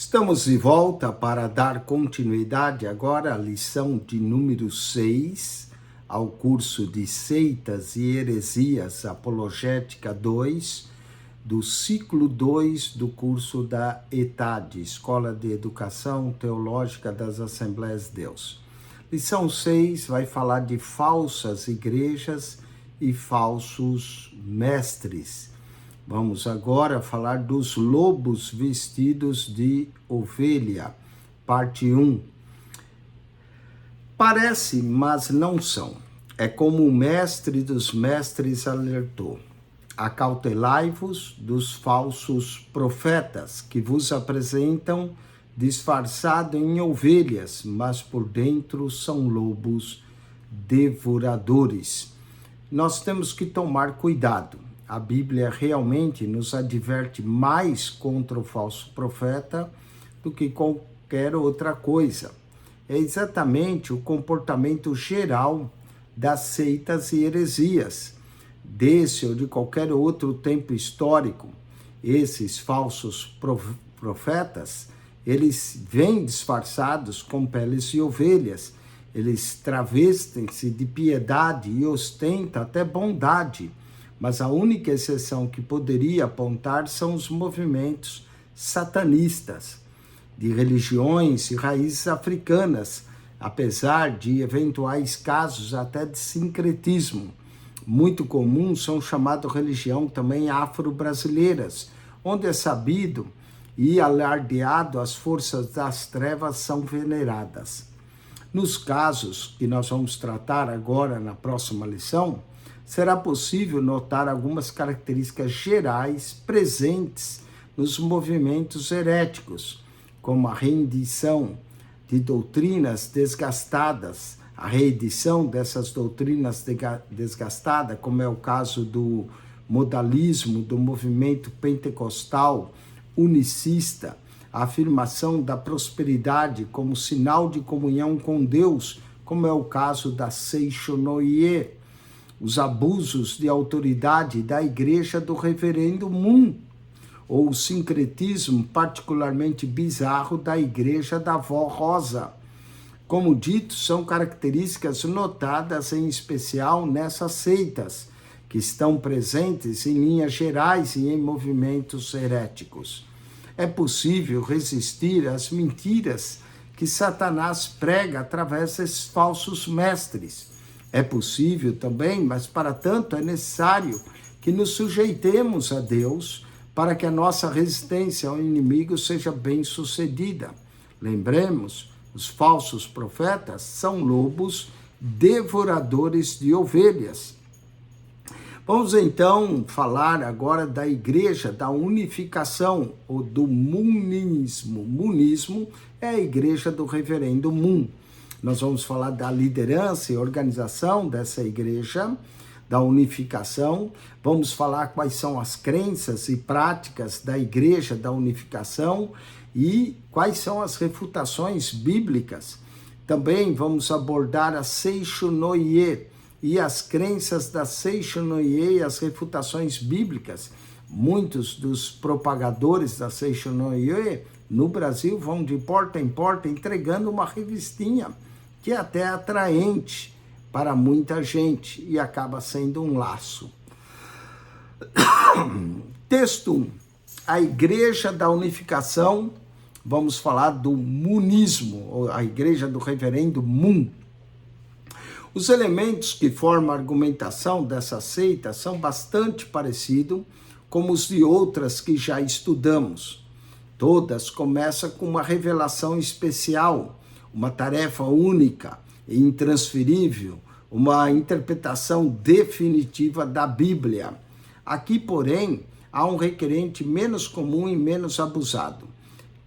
Estamos de volta para dar continuidade agora à lição de número 6, ao curso de Seitas e Heresias Apologética 2, do ciclo 2 do curso da ETAD, Escola de Educação Teológica das Assembleias de Deus. Lição 6 vai falar de falsas igrejas e falsos mestres. Vamos agora falar dos lobos vestidos de ovelha, parte 1. Parece, mas não são. É como o mestre dos mestres alertou. Acautelai-vos dos falsos profetas, que vos apresentam disfarçado em ovelhas, mas por dentro são lobos devoradores. Nós temos que tomar cuidado. A Bíblia realmente nos adverte mais contra o falso profeta do que qualquer outra coisa. É exatamente o comportamento geral das seitas e heresias, desse ou de qualquer outro tempo histórico. Esses falsos profetas, eles vêm disfarçados com peles de ovelhas, eles travestem-se de piedade e ostentam até bondade. Mas a única exceção que poderia apontar são os movimentos satanistas, de religiões e raízes africanas, apesar de eventuais casos até de sincretismo. Muito comum são chamadas religião também afro-brasileiras, onde é sabido e alardeado as forças das trevas são veneradas. Nos casos que nós vamos tratar agora na próxima lição, será possível notar algumas características gerais presentes nos movimentos heréticos, como a reedição de doutrinas desgastadas, a reedição dessas doutrinas desgastadas, como é o caso do modalismo, do movimento pentecostal, unicista, a afirmação da prosperidade como sinal de comunhão com Deus, como é o caso da Seishonoye, os abusos de autoridade da igreja do reverendo Moon, ou o sincretismo particularmente bizarro da igreja da Vó Rosa. Como dito, são características notadas em especial nessas seitas, que estão presentes em linhas gerais e em movimentos heréticos. É possível resistir às mentiras que Satanás prega através desses falsos mestres. É possível também, mas para tanto é necessário que nos sujeitemos a Deus para que a nossa resistência ao inimigo seja bem sucedida. Lembremos, os falsos profetas são lobos devoradores de ovelhas. Vamos então falar agora da igreja da unificação, ou do Moonismo. Moonismo é a igreja do reverendo Moon. Nós vamos falar da liderança e organização dessa igreja, da unificação. Vamos falar quais são as crenças e práticas da igreja da unificação e quais são as refutações bíblicas. Também vamos abordar a Seishonoye e as crenças da Seishonoye e as refutações bíblicas. Muitos dos propagadores da Seishonoye no Brasil vão de porta em porta entregando uma revistinha que é até atraente para muita gente e acaba sendo um laço. Texto 1. A Igreja da Unificação, vamos falar do Moonismo, ou a Igreja do Reverendo Moon. Os elementos que formam a argumentação dessa seita são bastante parecidos com os de outras que já estudamos. Todas começam com uma revelação especial, uma tarefa única e intransferível, uma interpretação definitiva da Bíblia. Aqui, porém, há um requerente menos comum e menos abusado.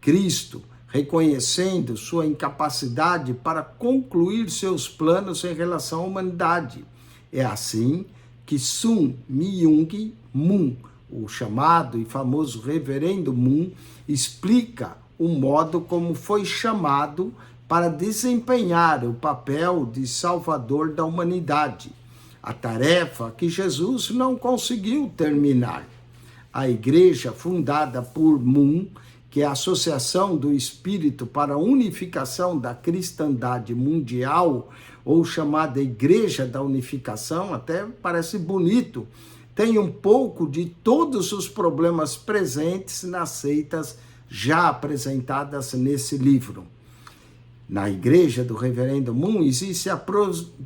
Cristo, reconhecendo sua incapacidade para concluir seus planos em relação à humanidade. É assim que Sun Myung Moon, o chamado e famoso reverendo Moon, explica o modo como foi chamado para desempenhar o papel de salvador da humanidade, a tarefa que Jesus não conseguiu terminar. A igreja fundada por Moon que é a Associação do Espírito para a Unificação da Cristandade Mundial, ou chamada Igreja da Unificação, até parece bonito, tem um pouco de todos os problemas presentes nas seitas já apresentadas nesse livro. Na igreja do Reverendo Moon existe a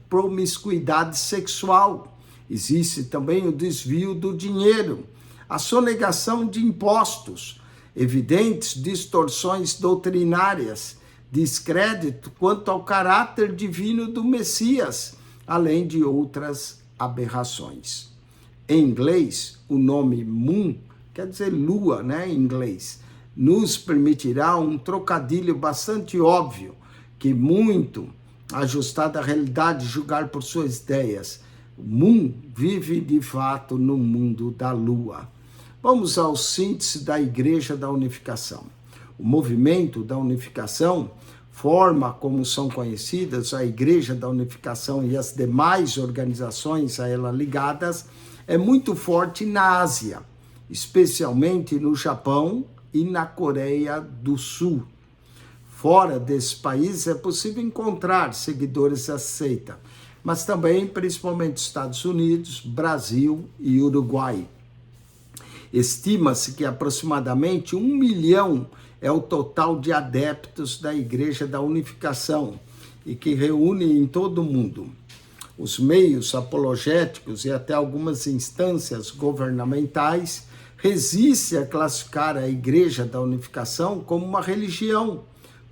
promiscuidade sexual, existe também o desvio do dinheiro, a sonegação de impostos, evidentes distorções doutrinárias, descrédito quanto ao caráter divino do Messias, além de outras aberrações. Em inglês, o nome Moon quer dizer lua, né, em inglês, nos permitirá um trocadilho bastante óbvio, que muito ajustado à realidade julgar por suas ideias. Moon vive de fato no mundo da lua. Vamos ao síntese da Igreja da Unificação. O movimento da unificação forma, como são conhecidas, a Igreja da Unificação e as demais organizações a ela ligadas, é muito forte na Ásia, especialmente no Japão e na Coreia do Sul. Fora desses países é possível encontrar seguidores da seita, mas também, principalmente, Estados Unidos, Brasil e Uruguai. Estima-se que aproximadamente 1 milhão é o total de adeptos da Igreja da Unificação e que reúne em todo o mundo. Os meios apologéticos e até algumas instâncias governamentais resistem a classificar a Igreja da Unificação como uma religião,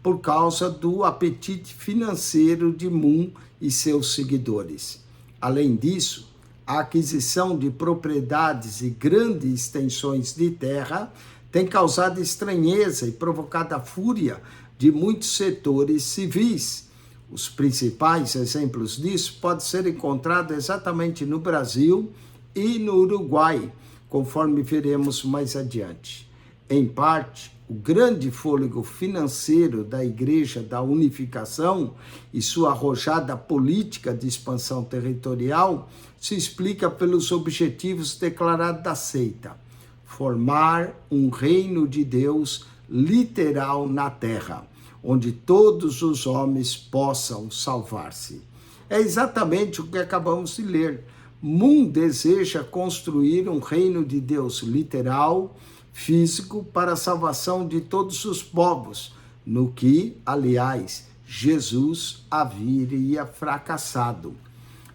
por causa do apetite financeiro de Moon e seus seguidores. Além disso, a aquisição de propriedades e grandes extensões de terra tem causado estranheza e provocado a fúria de muitos setores civis. Os principais exemplos disso podem ser encontrados exatamente no Brasil e no Uruguai, conforme veremos mais adiante. Em parte, o grande fôlego financeiro da Igreja da Unificação e sua arrojada política de expansão territorial se explica pelos objetivos declarados da seita: formar um reino de Deus literal na terra, onde todos os homens possam salvar-se. É exatamente o que acabamos de ler. Moon deseja construir um reino de Deus literal, físico, para a salvação de todos os povos, no que, aliás, Jesus haveria fracassado.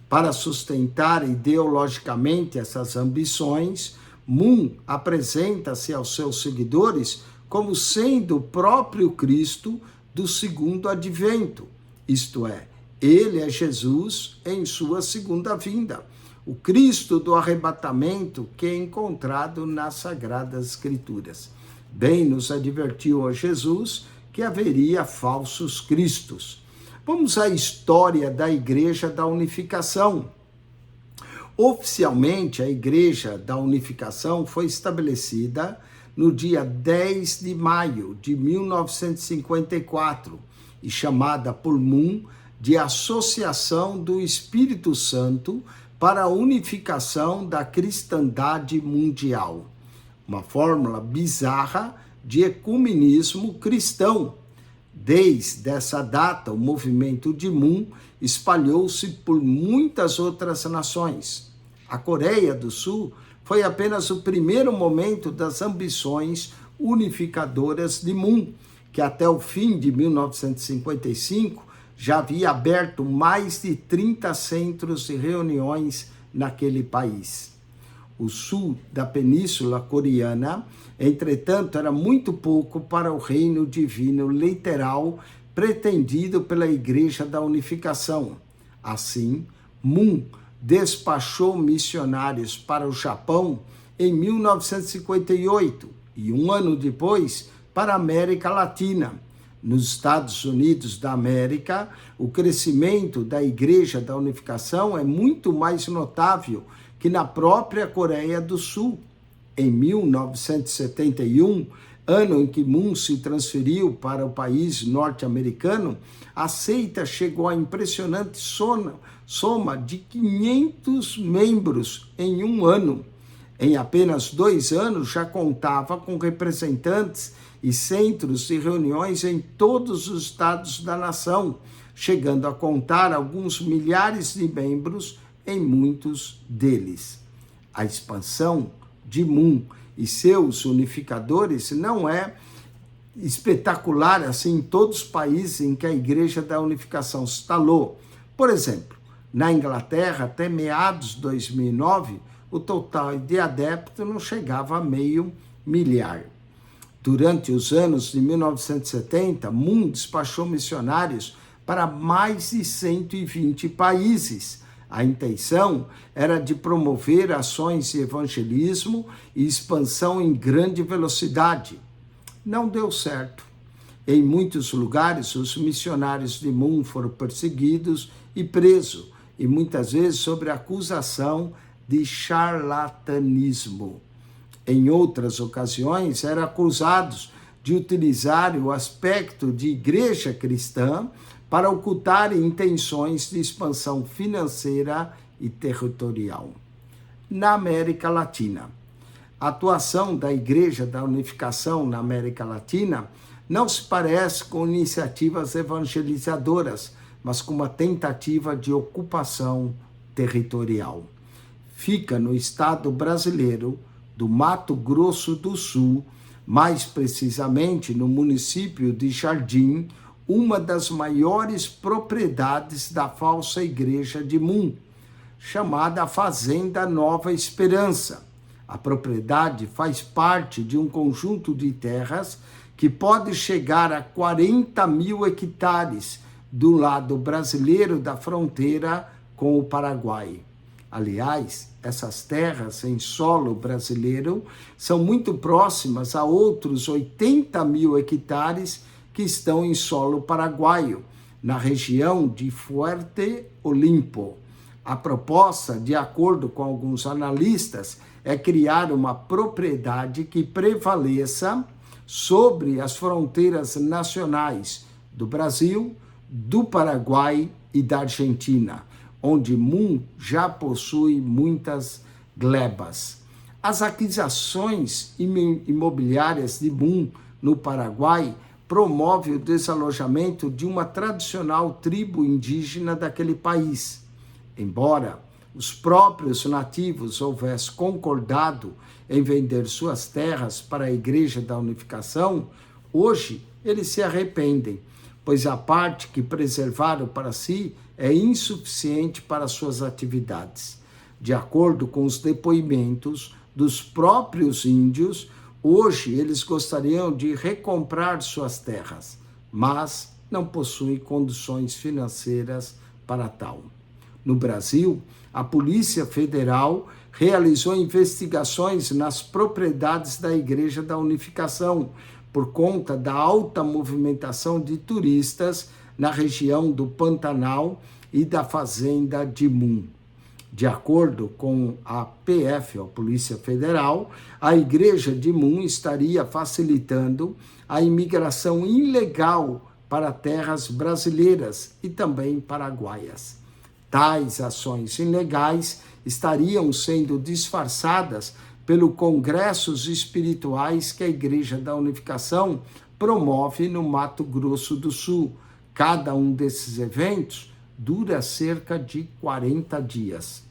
Para sustentar ideologicamente essas ambições, Moon apresenta-se aos seus seguidores como sendo o próprio Cristo do segundo advento, isto é, ele é Jesus em sua segunda vinda, o Cristo do arrebatamento que é encontrado nas Sagradas Escrituras. Bem nos advertiu a Jesus que haveria falsos cristos. Vamos à história da Igreja da Unificação. Oficialmente, a Igreja da Unificação foi estabelecida no dia 10 de maio de 1954 e chamada por Moon de Associação do Espírito Santo para a Unificação da Cristandade Mundial, uma fórmula bizarra de ecumenismo cristão. Desde essa data, o movimento de Moon espalhou-se por muitas outras nações. A Coreia do Sul foi apenas o primeiro momento das ambições unificadoras de Moon, que até o fim de 1955 já havia aberto mais de 30 centros de reuniões naquele país. O sul da Península Coreana, entretanto, era muito pouco para o reino divino literal pretendido pela Igreja da Unificação. Assim, Moon despachou missionários para o Japão em 1958 e, um ano depois, para a América Latina. Nos Estados Unidos da América, o crescimento da Igreja da Unificação é muito mais notável que na própria Coreia do Sul. Em 1971, ano em que Moon se transferiu para o país norte-americano, a seita chegou à impressionante soma de 500 membros em um ano. Em apenas 2 anos, já contava com representantes e centros de reuniões em todos os estados da nação, chegando a contar alguns milhares de membros em muitos deles. A expansão de Moon e seus unificadores não é espetacular assim em todos os países em que a Igreja da Unificação se instalou. Por exemplo, na Inglaterra, até meados de 2009, o total de adeptos não chegava a 500 mil. Durante os anos de 1970, Moon despachou missionários para mais de 120 países. A intenção era de promover ações de evangelismo e expansão em grande velocidade. Não deu certo. Em muitos lugares, os missionários de Moon foram perseguidos e presos, e muitas vezes sob acusação de charlatanismo. Em outras ocasiões, eram acusados de utilizar o aspecto de igreja cristã para ocultar intenções de expansão financeira e territorial. Na América Latina, a atuação da Igreja da Unificação na América Latina não se parece com iniciativas evangelizadoras, mas com uma tentativa de ocupação territorial. Fica no estado brasileiro do Mato Grosso do Sul, mais precisamente no município de Jardim, uma das maiores propriedades da falsa igreja de Moon, chamada Fazenda Nova Esperança. A propriedade faz parte de um conjunto de terras que pode chegar a 40 mil hectares do lado brasileiro da fronteira com o Paraguai. Aliás, essas terras em solo brasileiro são muito próximas a outros 80 mil hectares que estão em solo paraguaio, na região de Fuerte Olimpo. A proposta, de acordo com alguns analistas, é criar uma propriedade que prevaleça sobre as fronteiras nacionais do Brasil, do Paraguai e da Argentina, onde Moon já possui muitas glebas. As aquisições imobiliárias de Moon no Paraguai promovem o desalojamento de uma tradicional tribo indígena daquele país. Embora os próprios nativos houvessem concordado em vender suas terras para a Igreja da Unificação, hoje eles se arrependem, pois a parte que preservaram para si é insuficiente para suas atividades. De acordo com os depoimentos dos próprios índios, hoje eles gostariam de recomprar suas terras, mas não possuem condições financeiras para tal. No Brasil, a Polícia Federal realizou investigações nas propriedades da Igreja da Unificação, por conta da alta movimentação de turistas na região do Pantanal e da Fazenda de Moon. De acordo com a PF, a Polícia Federal, a Igreja de Moon estaria facilitando a imigração ilegal para terras brasileiras e também paraguaias. Tais ações ilegais estariam sendo disfarçadas pelos congressos espirituais que a Igreja da Unificação promove no Mato Grosso do Sul. Cada um desses eventos dura cerca de 40 dias.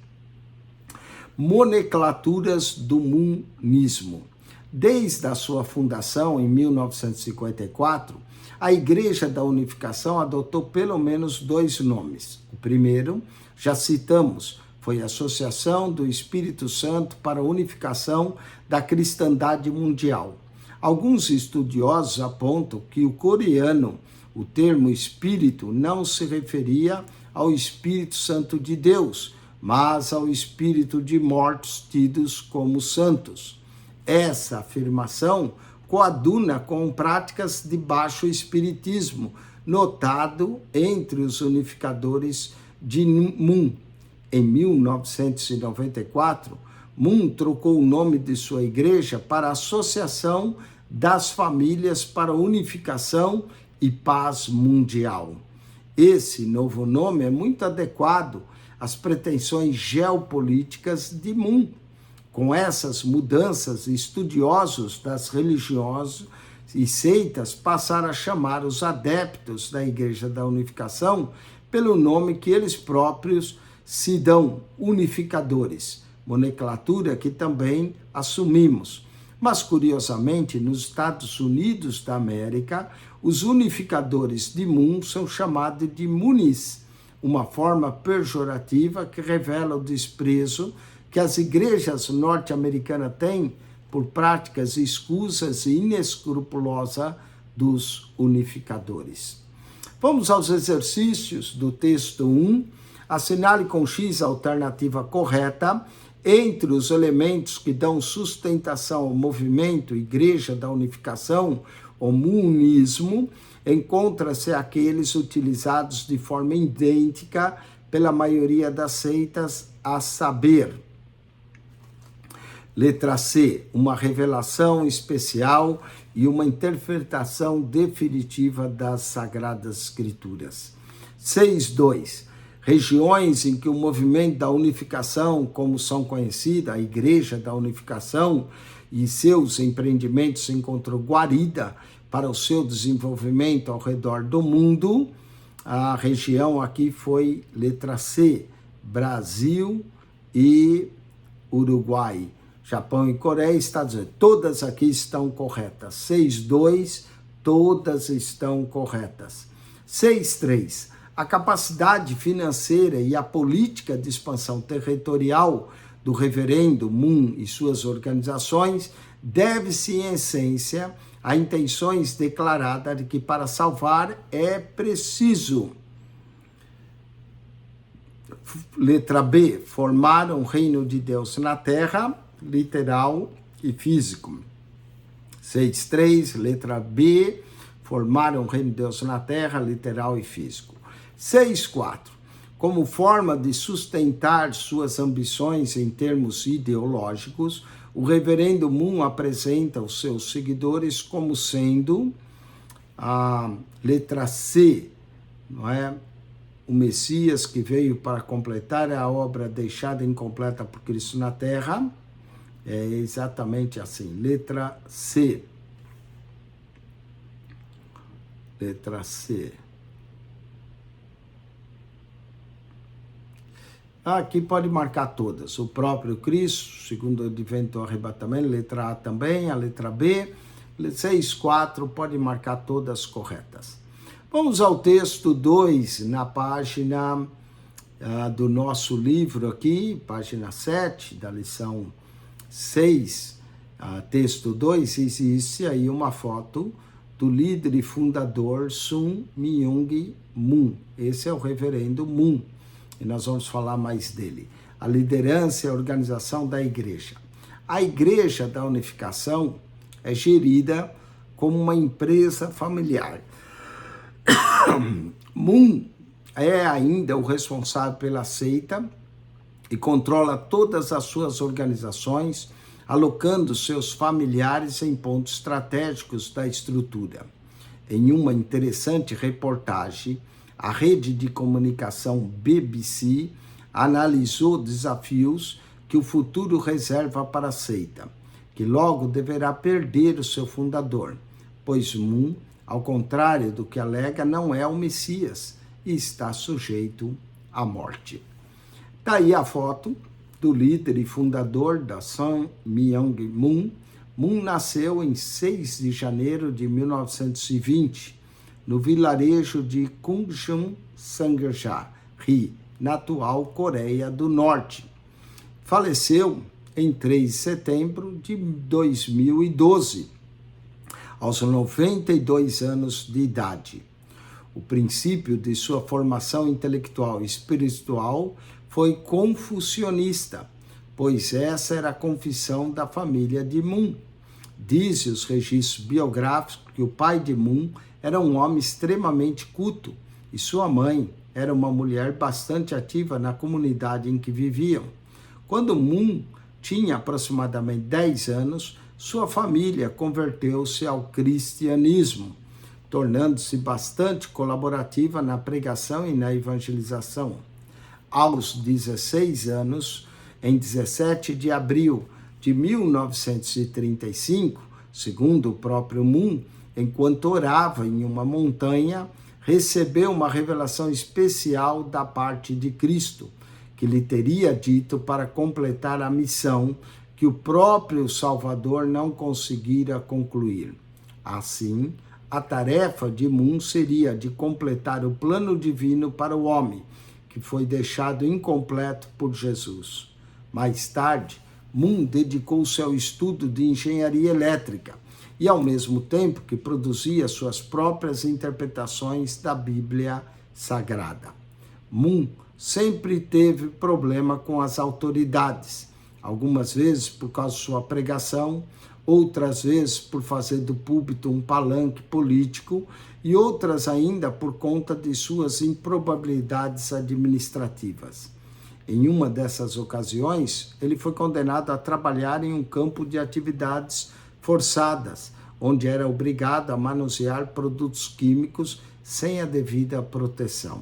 Nomenclaturas do Moonismo. Desde a sua fundação, em 1954, a Igreja da Unificação adotou pelo menos 2 nomes. O primeiro, já citamos, foi a Associação do Espírito Santo para a Unificação da Cristandade Mundial. Alguns estudiosos apontam que o coreano, o termo espírito, não se referia ao Espírito Santo de Deus, mas ao espírito de mortos tidos como santos. Essa afirmação coaduna com práticas de baixo espiritismo, notado entre os unificadores de Moon. Em 1994, Moon trocou o nome de sua igreja para Associação das Famílias para a Unificação e Paz Mundial. Esse novo nome é muito adequado às pretensões geopolíticas de Moon. Com essas mudanças, estudiosos das religiões e seitas passaram a chamar os adeptos da Igreja da Unificação pelo nome que eles próprios se dão, unificadores, nomenclatura que também assumimos. Mas, curiosamente, nos Estados Unidos da América, os unificadores de Moon são chamados de Munis, uma forma pejorativa que revela o desprezo que as igrejas norte-americanas têm por práticas escusas e inescrupulosas dos unificadores. Vamos aos exercícios do texto 1. Assinale com X a alternativa correta. Entre os elementos que dão sustentação ao movimento Igreja da Unificação, o munismo, encontra-se aqueles utilizados de forma idêntica pela maioria das seitas, a saber: letra C, uma revelação especial e uma interpretação definitiva das Sagradas Escrituras. 6.2. Regiões em que o movimento da unificação, como são conhecidas, a Igreja da Unificação e seus empreendimentos encontrou guarida para o seu desenvolvimento ao redor do mundo. A região aqui foi letra C, Brasil e Uruguai. Japão e Coreia, Estados Unidos, todas aqui estão corretas. 6.2, todas estão corretas. 6.3, a capacidade financeira e a política de expansão territorial do reverendo Moon e suas organizações deve-se, em essência, a intenções declaradas de que para salvar é preciso. Letra B, formar um reino de Deus na terra, literal e físico. 6.3, letra B, formar um reino de Deus na terra, literal e físico. 6.4, como forma de sustentar suas ambições em termos ideológicos, o reverendo Moon apresenta os seus seguidores como sendo a letra C, não é? O Messias que veio para completar a obra deixada incompleta por Cristo na terra. É exatamente assim. Letra C. Letra C. Aqui pode marcar todas. O próprio Cristo, segundo o advento do arrebatamento, letra A também, a letra B. 6.4 pode marcar todas corretas. Vamos ao texto 2, na página do nosso livro aqui, página 7, da lição 6, texto 2, existe aí uma foto do líder e fundador Sun Myung Moon. Esse é o reverendo Moon, e nós vamos falar mais dele. A liderança e a organização da igreja. A Igreja da Unificação é gerida como uma empresa familiar. Moon é ainda o responsável pela seita e controla todas as suas organizações, alocando seus familiares em pontos estratégicos da estrutura. Em uma interessante reportagem, a rede de comunicação BBC analisou desafios que o futuro reserva para a seita, que logo deverá perder o seu fundador, pois Moon, ao contrário do que alega, não é o Messias e está sujeito à morte. Daí a foto do líder e fundador da Sun Myung Moon. Moon nasceu em 6 de janeiro de 1920, no vilarejo de Kungjung Sangja-ri, na atual Coreia do Norte. Faleceu em 3 de setembro de 2012, aos 92 anos de idade. O princípio de sua formação intelectual e espiritual foi confucionista, pois essa era a confissão da família de Moon. Dizem os registros biográficos que o pai de Moon era um homem extremamente culto e sua mãe era uma mulher bastante ativa na comunidade em que viviam. Quando Moon tinha aproximadamente 10 anos, sua família converteu-se ao cristianismo, tornando-se bastante colaborativa na pregação e na evangelização. Aos 16 anos, em 17 de abril de 1935, segundo o próprio Moon, enquanto orava em uma montanha, recebeu uma revelação especial da parte de Cristo, que lhe teria dito para completar a missão que o próprio Salvador não conseguira concluir. Assim, a tarefa de Moon seria de completar o plano divino para o homem, que foi deixado incompleto por Jesus. Mais tarde, Moon dedicou-se ao estudo de engenharia elétrica e, ao mesmo tempo que produzia suas próprias interpretações da Bíblia Sagrada. Moon sempre teve problema com as autoridades, algumas vezes por causa de sua pregação, outras vezes por fazer do púlpito um palanque político e outras ainda por conta de suas improbabilidades administrativas. Em uma dessas ocasiões, ele foi condenado a trabalhar em um campo de atividades forçadas, onde era obrigado a manusear produtos químicos sem a devida proteção.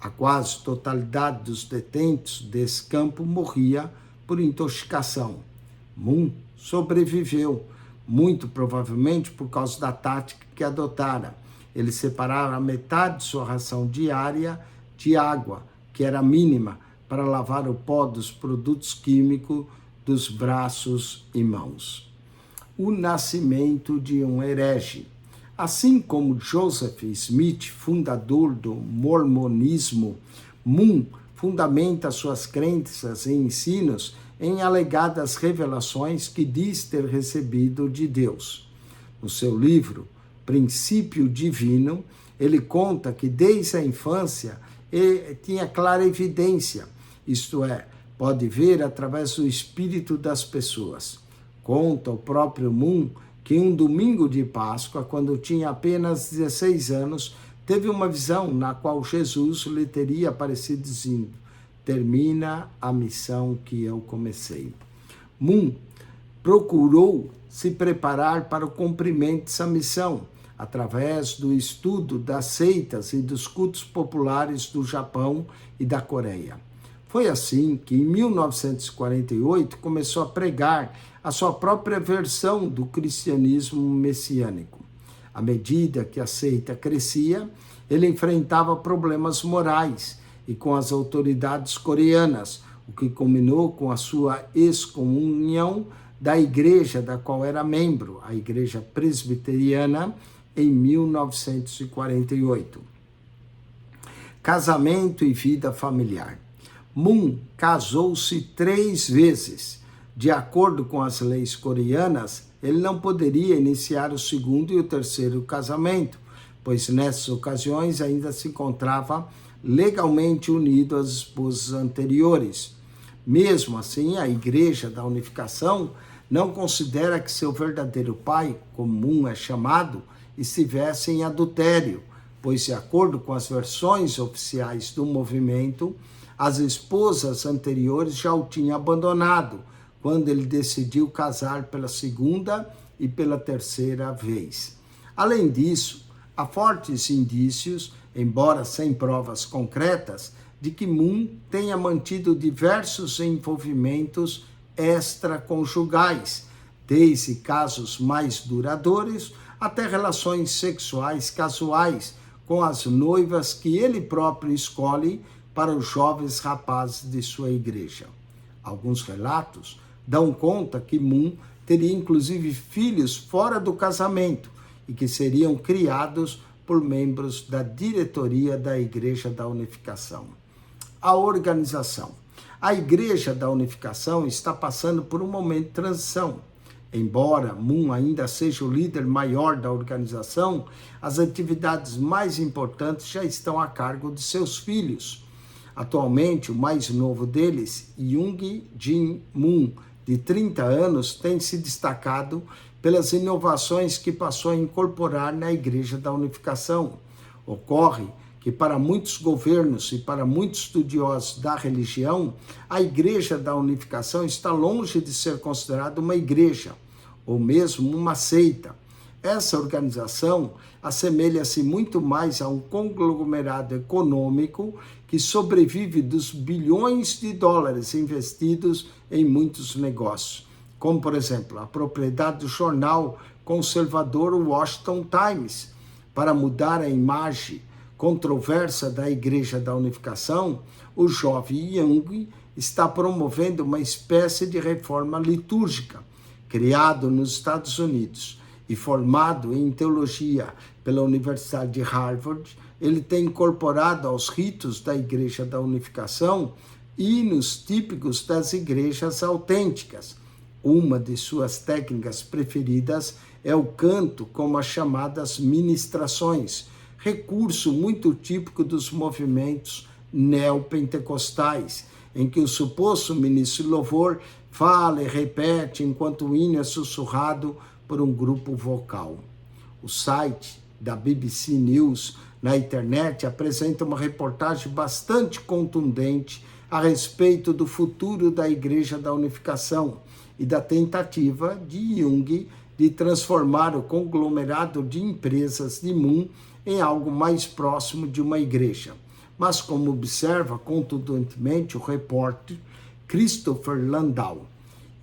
A quase totalidade dos detentos desse campo morria por intoxicação. Moon sobreviveu, muito provavelmente por causa da tática que adotara. Ele separava metade de sua ração diária de água, que era mínima, para lavar o pó dos produtos químicos dos braços e mãos. O nascimento de um herege. Assim como Joseph Smith, fundador do mormonismo, Moon fundamenta suas crenças e ensinos em alegadas revelações que diz ter recebido de Deus. No seu livro Princípio Divino, ele conta que desde a infância ele tinha clara evidência, isto é, pode ver através do espírito das pessoas. Conta o próprio Moon que um domingo de Páscoa, quando tinha apenas 16 anos, teve uma visão na qual Jesus lhe teria aparecido dizendo: termina a missão que eu comecei. Moon procurou se preparar para o cumprimento dessa missão, através do estudo das seitas e dos cultos populares do Japão e da Coreia. Foi assim que, em 1948, começou a pregar a sua própria versão do cristianismo messiânico. À medida que a seita crescia, ele enfrentava problemas morais e com as autoridades coreanas, o que culminou com a sua excomunhão da igreja da qual era membro, a Igreja Presbiteriana, em 1948. Casamento e vida familiar. Moon casou-se 3 vezes. De acordo com as leis coreanas, ele não poderia iniciar o segundo e o terceiro casamento, pois nessas ocasiões ainda se encontrava legalmente unido às esposas anteriores. Mesmo assim, a Igreja da Unificação não considera que seu verdadeiro pai, como Moon é chamado, estivesse em adultério, pois, de acordo com as versões oficiais do movimento, as esposas anteriores já o tinham abandonado quando ele decidiu casar pela segunda e pela terceira vez. Além disso, há fortes indícios, embora sem provas concretas, de que Moon tenha mantido diversos envolvimentos extraconjugais, desde casos mais duradouros até relações sexuais casuais com as noivas que ele próprio escolhe para os jovens rapazes de sua igreja. Alguns relatos dão conta que Moon teria inclusive filhos fora do casamento e que seriam criados por membros da diretoria da Igreja da Unificação. A organização. A Igreja da Unificação está passando por um momento de transição. Embora Moon ainda seja o líder maior da organização, as atividades mais importantes já estão a cargo de seus filhos. Atualmente, o mais novo deles, Young Jin Moon, de 30 anos, tem se destacado pelas inovações que passou a incorporar na Igreja da Unificação. Ocorre que para muitos governos e para muitos estudiosos da religião, a Igreja da Unificação está longe de ser considerada uma igreja, ou mesmo uma seita. Essa organização assemelha-se muito mais a um conglomerado econômico que sobrevive dos bilhões de dólares investidos em muitos negócios, como, por exemplo, a propriedade do jornal conservador Washington Times para mudar a imagem controversa da Igreja da Unificação, o jovem Jung está promovendo uma espécie de reforma litúrgica, criado nos Estados Unidos e formado em teologia pela Universidade de Harvard. Ele tem incorporado aos ritos da Igreja da Unificação hinos típicos das igrejas autênticas. Uma de suas técnicas preferidas é o canto com as chamadas ministrações, recurso muito típico dos movimentos neopentecostais, em que o suposto ministro de louvor fala e repete enquanto o hino é sussurrado por um grupo vocal. O site da BBC News na internet apresenta uma reportagem bastante contundente a respeito do futuro da Igreja da Unificação e da tentativa de Jung de transformar o conglomerado de empresas de Moon em algo mais próximo de uma igreja. Mas, como observa contundentemente o repórter Christopher Landau,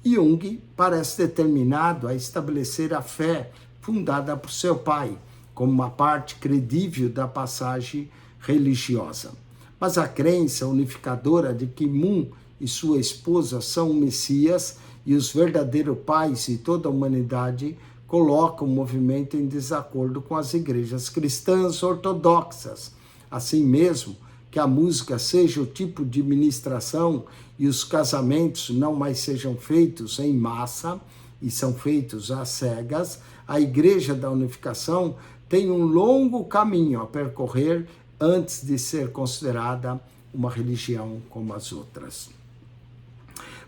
Jung parece determinado a estabelecer a fé fundada por seu pai, como uma parte credível da passagem religiosa. Mas a crença unificadora de que Moon e sua esposa são o Messias e os verdadeiros pais de toda a humanidade coloca o movimento em desacordo com as igrejas cristãs ortodoxas. Assim mesmo, que a música seja o tipo de ministração e os casamentos não mais sejam feitos em massa e são feitos às cegas, a Igreja da Unificação tem um longo caminho a percorrer antes de ser considerada uma religião como as outras.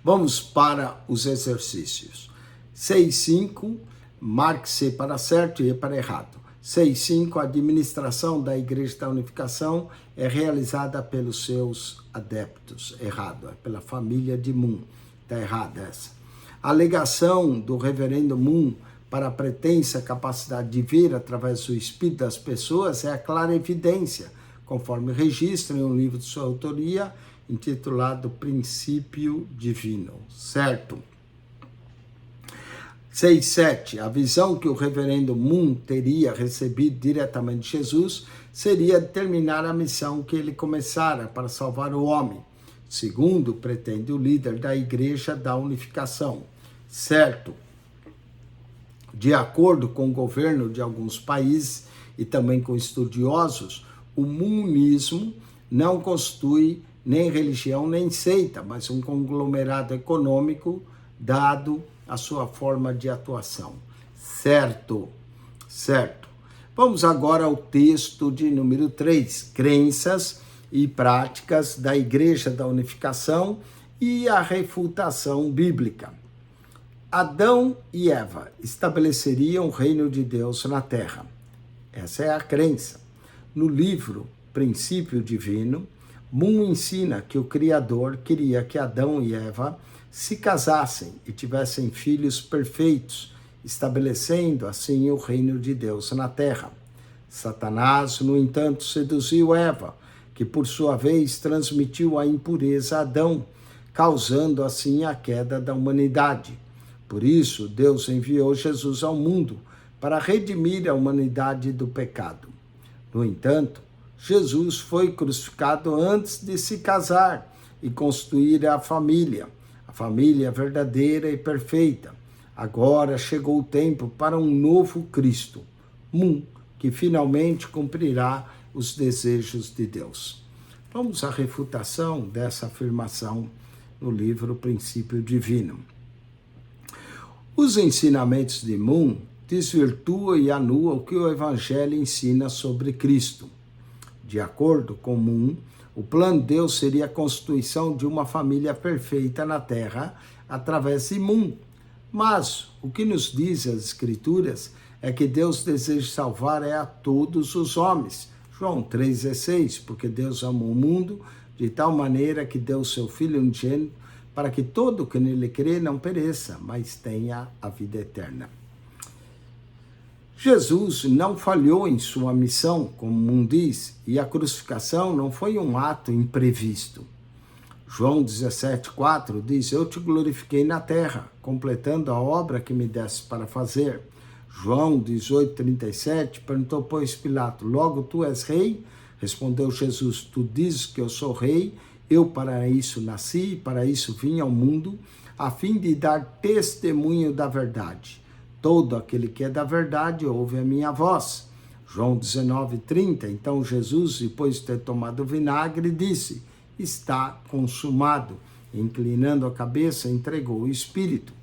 Vamos para os exercícios. 6.5, marque C para certo e E para errado. 6.5, a administração da Igreja da Unificação é realizada pelos seus adeptos. Errado, é pela família de Moon. Está errada essa. A alegação do reverendo Moon para a pretensa capacidade de ver através do espírito das pessoas é a clara evidência, conforme registra em um livro de sua autoria, intitulado Princípio Divino. Certo? 6.7. A visão que o reverendo Moon teria recebido diretamente de Jesus seria determinar a missão que ele começara para salvar o homem. Segundo, pretende o líder da Igreja da Unificação. Certo? De acordo com o governo de alguns países e também com estudiosos, o moonismo não constitui nem religião nem seita, mas um conglomerado econômico dado a sua forma de atuação. Certo, certo. Vamos agora ao texto de número 3, crenças e práticas da Igreja da Unificação e a refutação bíblica. Adão e Eva estabeleceriam o reino de Deus na terra. Essa é a crença. No livro Princípio Divino, Moon ensina que o Criador queria que Adão e Eva se casassem e tivessem filhos perfeitos, estabelecendo assim o reino de Deus na terra. Satanás, no entanto, seduziu Eva, que por sua vez transmitiu a impureza a Adão, causando assim a queda da humanidade. Por isso, Deus enviou Jesus ao mundo para redimir a humanidade do pecado. No entanto, Jesus foi crucificado antes de se casar e constituir a família verdadeira e perfeita. Agora chegou o tempo para um novo Cristo, Moon, que finalmente cumprirá os desejos de Deus. Vamos à refutação dessa afirmação no livro Princípio Divino. Os ensinamentos de Moon desvirtuam e anulam o que o Evangelho ensina sobre Cristo. De acordo com Moon, o plano de Deus seria a constituição de uma família perfeita na Terra através de Moon. Mas o que nos diz as Escrituras é que Deus deseja salvar a todos os homens. João 3,16, porque Deus amou o mundo de tal maneira que deu seu Filho unigênito para que todo que nele crê não pereça, mas tenha a vida eterna. Jesus não falhou em sua missão, como Moon diz, e a crucificação não foi um ato imprevisto. João 17,4 diz, eu te glorifiquei na terra, completando a obra que me deste para fazer. João 18:37, perguntou, pois, Pilato, logo tu és rei? Respondeu Jesus, tu dizes que eu sou rei, eu para isso nasci, para isso vim ao mundo, a fim de dar testemunho da verdade. Todo aquele que é da verdade ouve a minha voz. João 19:30, então Jesus, depois de ter tomado o vinagre, disse, está consumado. Inclinando a cabeça, entregou o Espírito.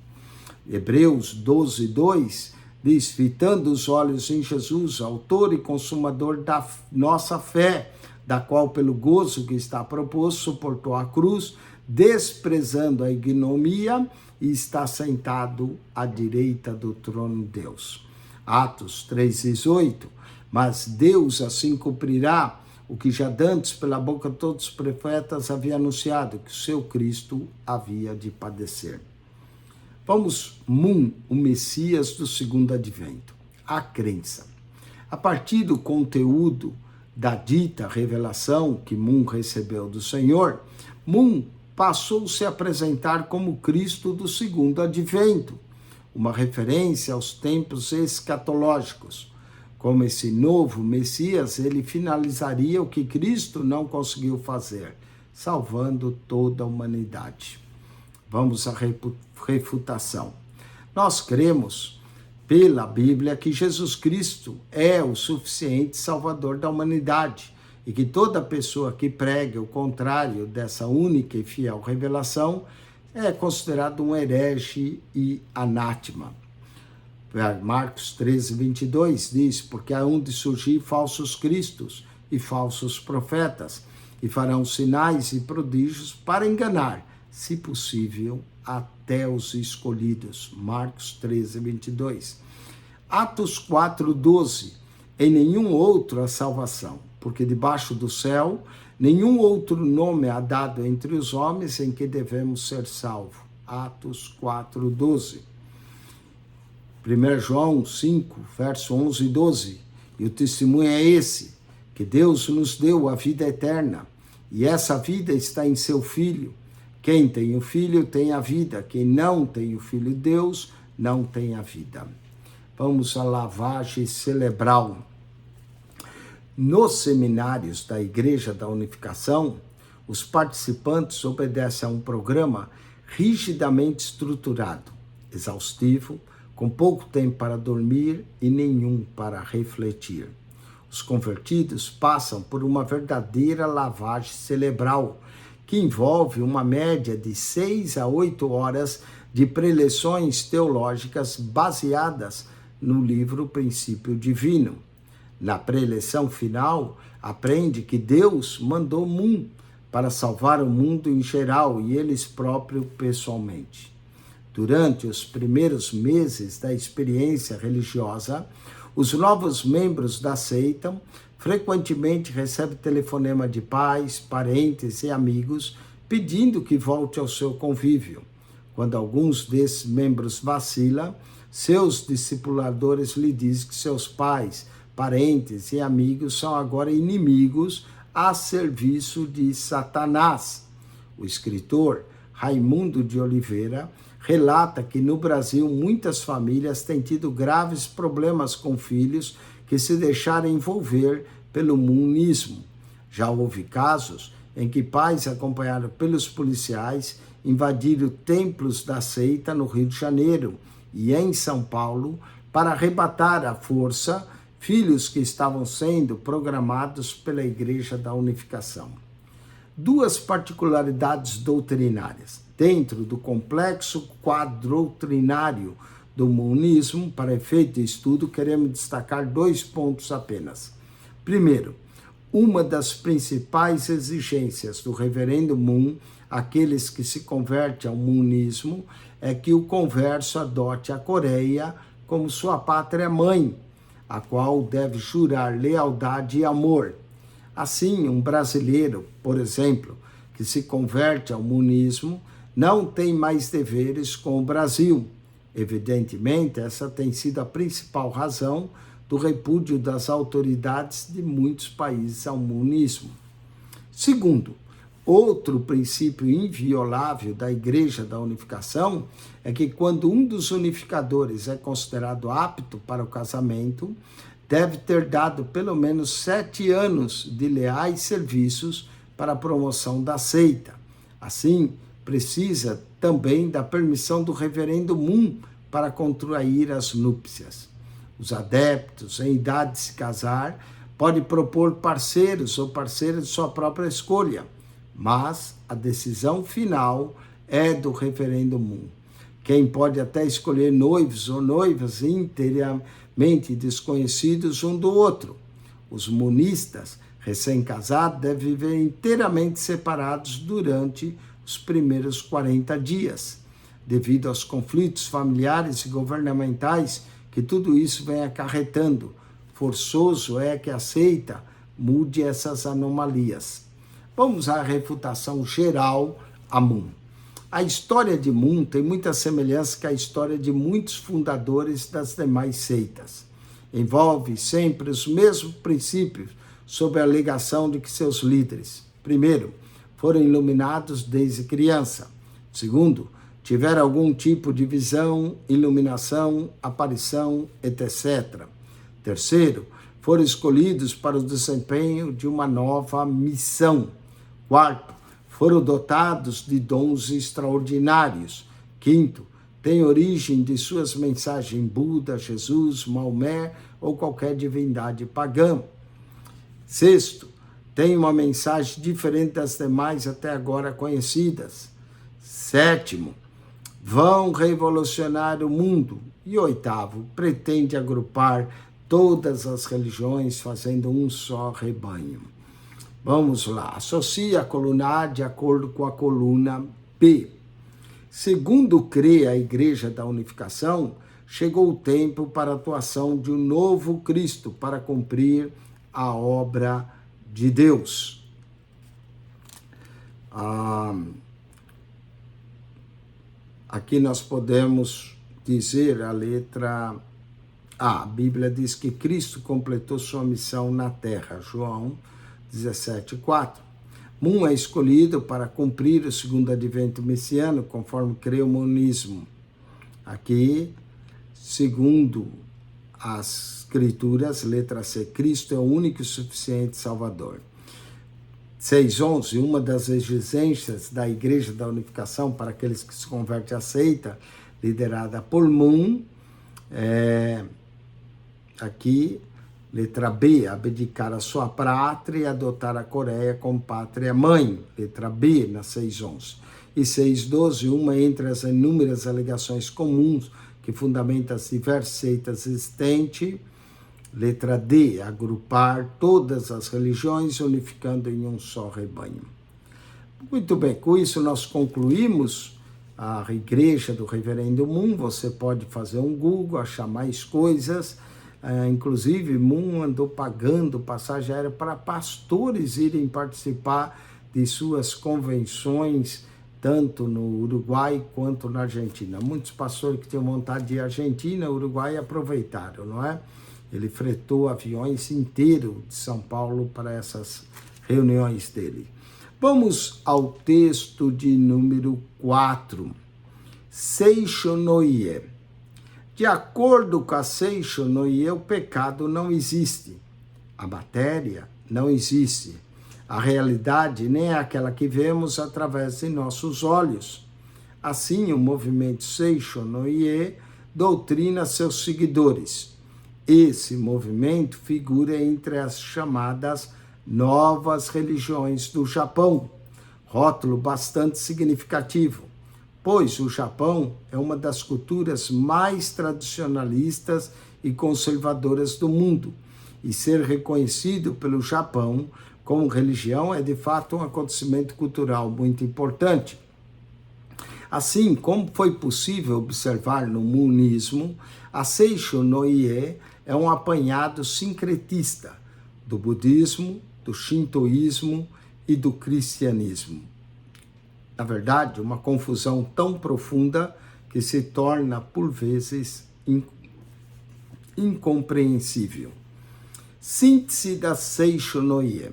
Hebreus 12:2 diz, fitando os olhos em Jesus, autor e consumador da nossa fé, da qual pelo gozo que está proposto suportou a cruz, desprezando a ignomia, e está sentado à direita do trono de Deus. Atos 3:18, mas Deus assim cumprirá o que já dantes pela boca de todos os profetas havia anunciado, que o seu Cristo havia de padecer. Vamos, o Messias do segundo advento, a crença. A partir do conteúdo da dita revelação que recebeu do Senhor, passou-se a apresentar como Cristo do segundo advento, uma referência aos tempos escatológicos. Como esse novo Messias, ele finalizaria o que Cristo não conseguiu fazer, salvando toda a humanidade. Vamos à refutação. Nós cremos, pela Bíblia, que Jesus Cristo é o suficiente Salvador da humanidade e que toda pessoa que prega o contrário dessa única e fiel revelação é considerado um herege e anátema. Marcos 13:22 diz, porque hão de surgir falsos cristos e falsos profetas, e farão sinais e prodígios para enganar, se possível, até os escolhidos. Marcos 13:22. Atos 4:12. Em nenhum outro há salvação, porque debaixo do céu nenhum outro nome há dado entre os homens em que devemos ser salvos. Atos 4:12. 1 João 5, verso 11 e 12. E o testemunho é esse, que Deus nos deu a vida eterna, e essa vida está em seu Filho. Quem tem o Filho tem a vida, quem não tem o Filho de Deus não tem a vida. Vamos à lavagem cerebral. Nos seminários da Igreja da Unificação, os participantes obedecem a um programa rigidamente estruturado, exaustivo, com pouco tempo para dormir e nenhum para refletir. Os convertidos passam por uma verdadeira lavagem cerebral, que envolve uma média de 6 a 8 horas de preleções teológicas baseadas no livro Princípio Divino. Na preleção final, aprende que Deus mandou para salvar o mundo em geral e eles próprios pessoalmente. Durante os primeiros meses da experiência religiosa, os novos membros da seita frequentemente recebem telefonema de pais, parentes e amigos pedindo que volte ao seu convívio. Quando alguns desses membros vacilam, seus discipuladores lhe dizem que seus pais, parentes e amigos são agora inimigos a serviço de Satanás. O escritor Raimundo de Oliveira relata que no Brasil muitas famílias têm tido graves problemas com filhos que se deixaram envolver pelo munismo. Já houve casos em que pais acompanhados pelos policiais invadiram templos da seita no Rio de Janeiro e em São Paulo para arrebatar à força filhos que estavam sendo programados pela Igreja da Unificação. Duas particularidades doutrinárias. Dentro do complexo quadro doutrinário do monismo, para efeito de estudo, queremos destacar 2 pontos apenas. Primeiro, uma das principais exigências do reverendo Moon, aqueles que se convertem ao monismo, é que o converso adote a Coreia como sua pátria-mãe, a qual deve jurar lealdade e amor. Assim, um brasileiro, por exemplo, que se converte ao monismo, não tem mais deveres com o Brasil. Evidentemente, essa tem sido a principal razão do repúdio das autoridades de muitos países ao monismo. Segundo, Outro princípio inviolável da Igreja da Unificação é que quando um dos unificadores é considerado apto para o casamento, deve ter dado pelo menos 7 anos de leais serviços para a promoção da seita. Assim, precisa também da permissão do reverendo Moon para contrair as núpcias. Os adeptos, em idade de se casar, podem propor parceiros ou parceiras de sua própria escolha, mas a decisão final é do reverendo Moon. Quem pode até escolher noivos ou noivas inteiramente desconhecidos um do outro. Os moonistas recém-casados devem viver inteiramente separados durante os primeiros 40 dias, devido aos conflitos familiares e governamentais que tudo isso vem acarretando. Forçoso é que a seita mude essas anomalias. Vamos à refutação geral a Moon. A história de Moon tem muita semelhança com a história de muitos fundadores das demais seitas. Envolve sempre os mesmos princípios, sob a alegação de que seus líderes, primeiro, foram iluminados desde criança. Segundo, tiveram algum tipo de visão, iluminação, aparição, etc. Terceiro, foram escolhidos para o desempenho de uma nova missão. Quarto, foram dotados de dons extraordinários. Quinto, tem origem de suas mensagens em Buda, Jesus, Maomé ou qualquer divindade pagã. Sexto, tem uma mensagem diferente das demais até agora conhecidas. Sétimo, vão revolucionar o mundo. E oitavo, pretende agrupar todas as religiões fazendo um só rebanho. Vamos lá, associe a coluna A de acordo com a coluna B. Segundo crê a Igreja da Unificação, chegou o tempo para a atuação de um novo Cristo para cumprir a obra de Deus. Aqui nós podemos dizer a letra A. A Bíblia diz que Cristo completou sua missão na terra. João 17:4. Moon é escolhido para cumprir o segundo advento messiânico, conforme crê o monismo. Aqui, segundo as Escrituras, letra C, Cristo é o único e suficiente Salvador. 6:11, uma das exigências da Igreja da Unificação para aqueles que se convertem à seita, liderada por Moon, aqui, letra B, abdicar a sua pátria e adotar a Coreia como pátria-mãe. Letra B, na 6:11. E 6:12, uma entre as inúmeras alegações comuns que fundamentam as diversas seitas existentes. Letra D, agrupar todas as religiões, unificando em um só rebanho. Muito bem, com isso nós concluímos a Igreja do Reverendo Moon. Você pode fazer um Google, achar mais coisas. Inclusive, Moon andou pagando passagem aérea para pastores irem participar de suas convenções, tanto no Uruguai quanto na Argentina. Muitos pastores que tinham vontade de ir à Argentina, Uruguai, aproveitaram, não é? Ele fretou aviões inteiros de São Paulo para essas reuniões dele. Vamos ao texto de número 4. Seisho no Ie. De acordo com a Seisho no Ie, o pecado não existe. A matéria não existe. A realidade nem é aquela que vemos através de nossos olhos. Assim, o movimento Seisho no Ie doutrina seus seguidores. Esse movimento figura entre as chamadas novas religiões do Japão, rótulo bastante significativo, pois o Japão é uma das culturas mais tradicionalistas e conservadoras do mundo, e ser reconhecido pelo Japão como religião é de fato um acontecimento cultural muito importante. Assim, como foi possível observar no moonismo, a Seisho no Ie é um apanhado sincretista do budismo, do shintoísmo e do cristianismo. Na verdade, uma confusão tão profunda que se torna, por vezes, incompreensível. Síntese da Seisho no Ie.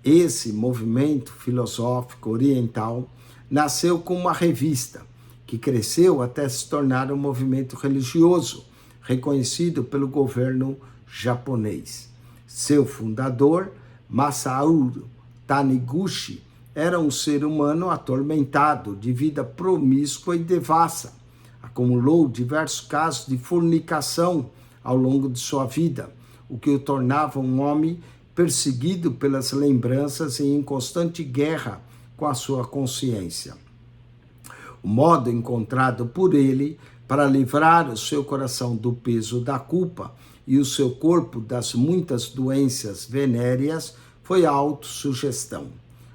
Esse movimento filosófico oriental nasceu como uma revista, que cresceu até se tornar um movimento religioso, reconhecido pelo governo japonês. Seu fundador, Masaru Taniguchi, era um ser humano atormentado, de vida promíscua e devassa. Acumulou diversos casos de fornicação ao longo de sua vida, o que o tornava um homem perseguido pelas lembranças e em constante guerra com a sua consciência. O modo encontrado por ele para livrar o seu coração do peso da culpa e o seu corpo das muitas doenças venéreas foi a autossugestão,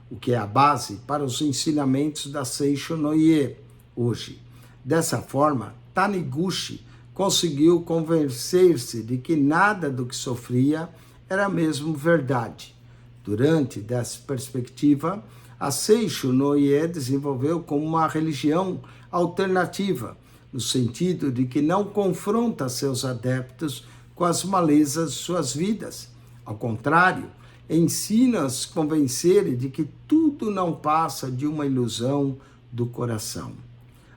o que é a base para os ensinamentos da Seisho no Ie hoje. Dessa forma, Taniguchi conseguiu convencer-se de que nada do que sofria era mesmo verdade. Durante dessa perspectiva, a Seisho no Ie desenvolveu como uma religião alternativa, no sentido de que não confronta seus adeptos com as malezas de suas vidas. Ao contrário, ensina-os a convencerem de que tudo não passa de uma ilusão do coração.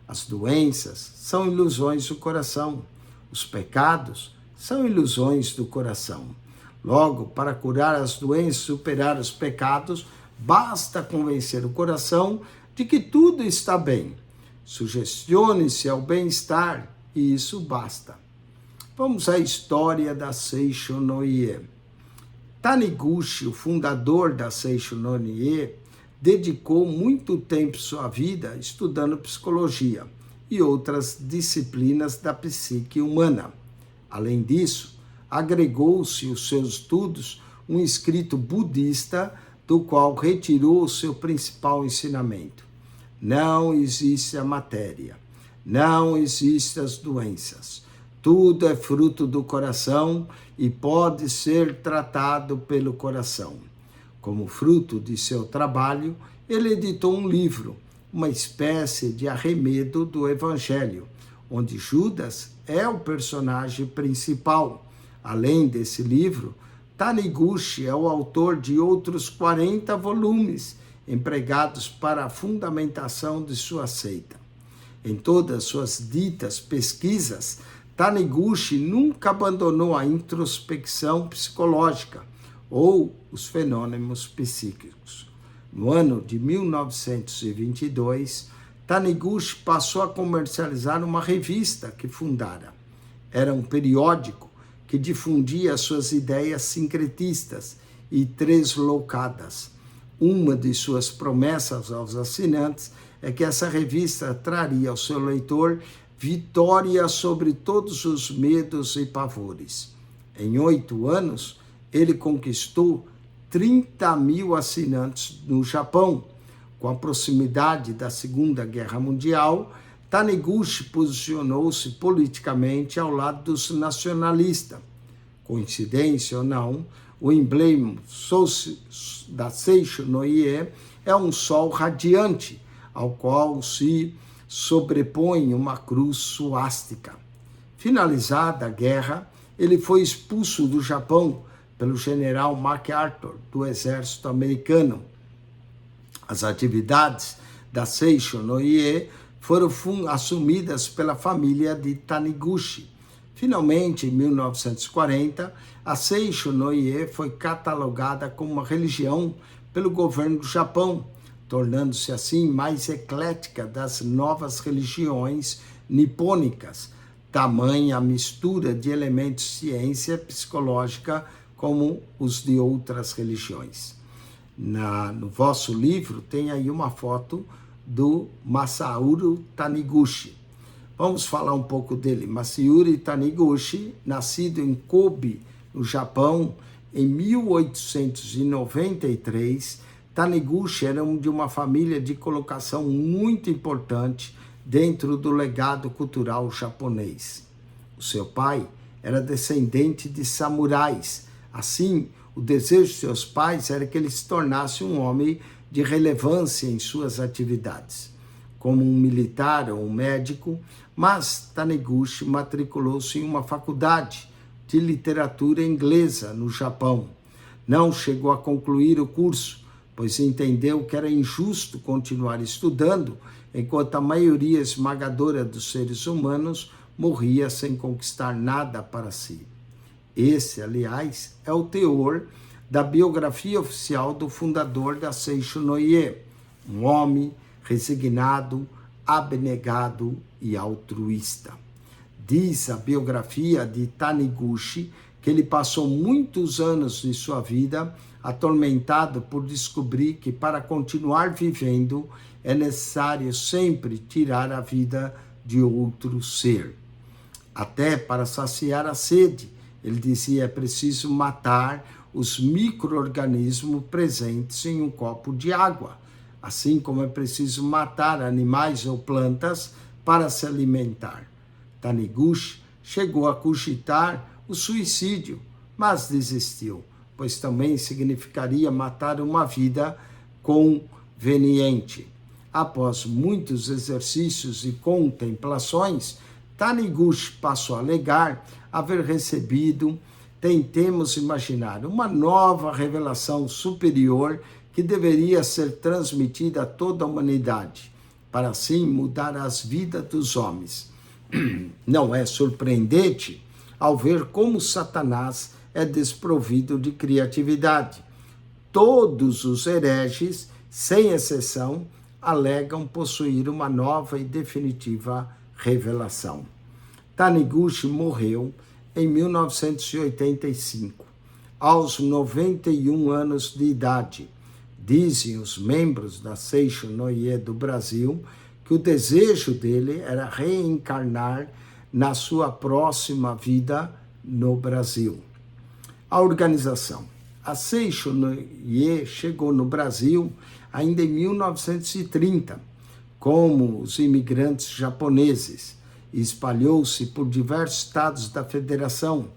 As doenças são ilusões do coração. Os pecados são ilusões do coração. Logo, para curar as doenças e superar os pecados, basta convencer o coração de que tudo está bem. Sugestione-se ao bem-estar e isso basta. Vamos à história da Seisho no Ie. Taniguchi, o fundador da Seisho no Ie, dedicou muito tempo de sua vida estudando psicologia e outras disciplinas da psique humana. Além disso, agregou-se aos seus estudos um escrito budista do qual retirou o seu principal ensinamento. Não existe a matéria, não existem as doenças. Tudo é fruto do coração e pode ser tratado pelo coração. Como fruto de seu trabalho, ele editou um livro, uma espécie de arremedo do Evangelho, onde Judas é o personagem principal. Além desse livro, Taniguchi é o autor de outros 40 volumes empregados para a fundamentação de sua seita. Em todas suas ditas pesquisas, Taniguchi nunca abandonou a introspecção psicológica ou os fenômenos psíquicos. No ano de 1922, Taniguchi passou a comercializar uma revista que fundara. Era um periódico que difundia suas ideias sincretistas e tresloucadas. Uma de suas promessas aos assinantes é que essa revista traria ao seu leitor vitória sobre todos os medos e pavores. Em 8 anos, ele conquistou 30 mil assinantes no Japão. Com a proximidade da Segunda Guerra Mundial, Taniguchi posicionou-se politicamente ao lado dos nacionalistas. Coincidência ou não, o emblema da Seisho no Ie é um sol radiante, ao qual se sobrepõe uma cruz suástica. Finalizada a guerra, ele foi expulso do Japão pelo general MacArthur, do exército americano. As atividades da Seisho no Ie foram assumidas pela família de Taniguchi. Finalmente, em 1940, a Seisho no Ie foi catalogada como uma religião pelo governo do Japão, tornando-se assim mais eclética das novas religiões nipônicas, tamanha a mistura de elementos de ciência psicológica como os de outras religiões. No vosso livro tem aí uma foto do Masaru Taniguchi. Vamos falar um pouco dele. Masaru Taniguchi, nascido em Kobe, no Japão, em 1893, Taniguchi era de uma família de colocação muito importante dentro do legado cultural japonês. O seu pai era descendente de samurais. Assim, o desejo de seus pais era que ele se tornasse um homem de relevância em suas atividades, como um militar ou um médico, mas Taniguchi matriculou-se em uma faculdade de literatura inglesa no Japão. Não chegou a concluir o curso, pois entendeu que era injusto continuar estudando, enquanto a maioria esmagadora dos seres humanos morria sem conquistar nada para si. Esse, aliás, é o teor da biografia oficial do fundador da Seisho no Ie, um homem resignado, abnegado e altruísta. Diz a biografia de Taniguchi que ele passou muitos anos de sua vida atormentado por descobrir que para continuar vivendo é necessário sempre tirar a vida de outro ser. Até para saciar a sede, ele dizia, é preciso matar os micro-organismos presentes em um copo de água, assim como é preciso matar animais ou plantas para se alimentar. Taniguchi chegou a cogitar o suicídio, mas desistiu, pois também significaria matar uma vida conveniente. Após muitos exercícios e contemplações, Taniguchi passou a alegar haver recebido, tentemos imaginar, uma nova revelação superior que deveria ser transmitida a toda a humanidade, para assim mudar as vidas dos homens. Não é surpreendente ao ver como Satanás é desprovido de criatividade. Todos os hereges, sem exceção, alegam possuir uma nova e definitiva revelação. Taniguchi morreu em 1985, aos 91 anos de idade. Dizem os membros da Seisho no Ie do Brasil que o desejo dele era reencarnar na sua próxima vida no Brasil. A organização. A Seisho no Ie chegou no Brasil ainda em 1930, como os imigrantes japoneses, e espalhou-se por diversos estados da federação,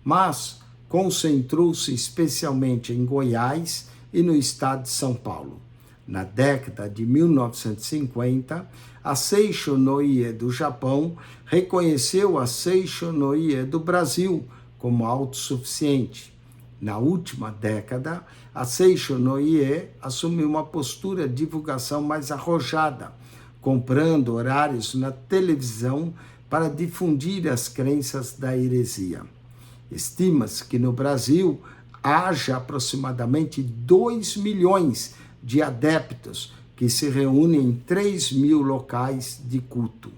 mas concentrou-se especialmente em Goiás e no estado de São Paulo. Na década de 1950, a Seisho no Ie do Japão reconheceu a Seisho no Ie do Brasil como autossuficiente. Na última década, a Seisho no Ie assumiu uma postura de divulgação mais arrojada, comprando horários na televisão para difundir as crenças da heresia. Estima-se que no Brasil haja aproximadamente 2 milhões de adeptos que se reúnem em 3.000 locais de culto.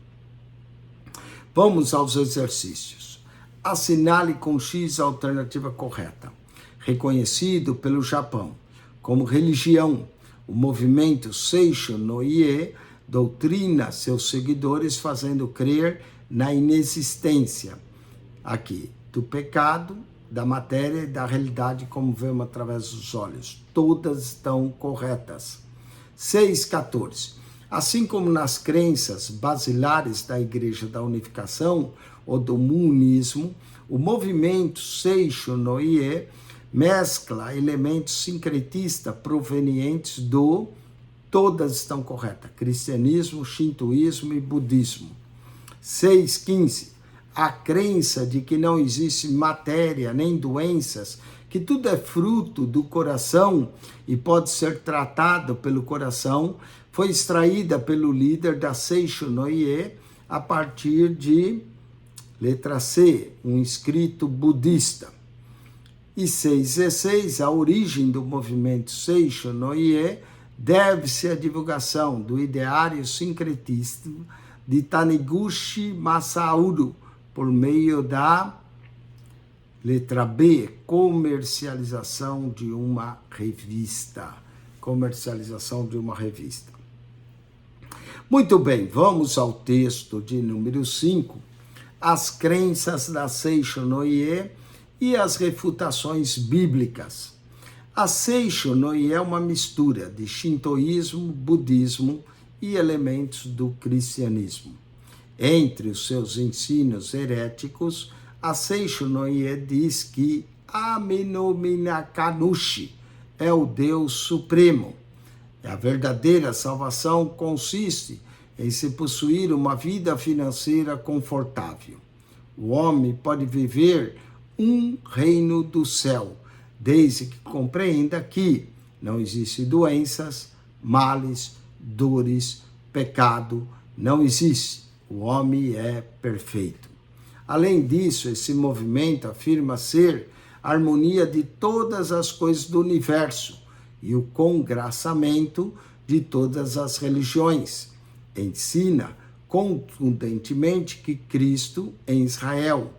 Vamos aos exercícios. Assinale com X a alternativa correta. Reconhecido pelo Japão como religião, o movimento Seisho no Ie doutrina seus seguidores fazendo crer na inexistência, aqui, do pecado, da matéria e da realidade como vemos através dos olhos. Todas estão corretas. 6.14. Assim como nas crenças basilares da Igreja da Unificação ou do Monismo, o movimento Seisho no Ie mescla elementos sincretistas provenientes do, todas estão corretas, cristianismo, shintoísmo e budismo. 6.15. A crença de que não existe matéria nem doenças, que tudo é fruto do coração e pode ser tratado pelo coração, foi extraída pelo líder da Seisho no Ie a partir de, letra C, um escrito budista. E 6.16, a origem do movimento Seisho no Ie deve-se à divulgação do ideário sincretista de Taniguchi Masaru, por meio da, letra B, comercialização de uma revista. Comercialização de uma revista. Muito bem, vamos ao texto de número 5, as crenças da Seisho no Ie e as refutações bíblicas. A Seisho no Ie é uma mistura de shintoísmo, budismo e elementos do cristianismo. Entre os seus ensinos heréticos, a Seisho no Ie diz que Amenominakanushi é o Deus Supremo. A verdadeira salvação consiste em se possuir uma vida financeira confortável. O homem pode viver um reino do céu, desde que compreenda que não existem doenças, males, dores, pecado, não existe. O homem é perfeito. Além disso, esse movimento afirma ser a harmonia de todas as coisas do universo e o congraçamento de todas as religiões. Ensina contundentemente que Cristo em Israel,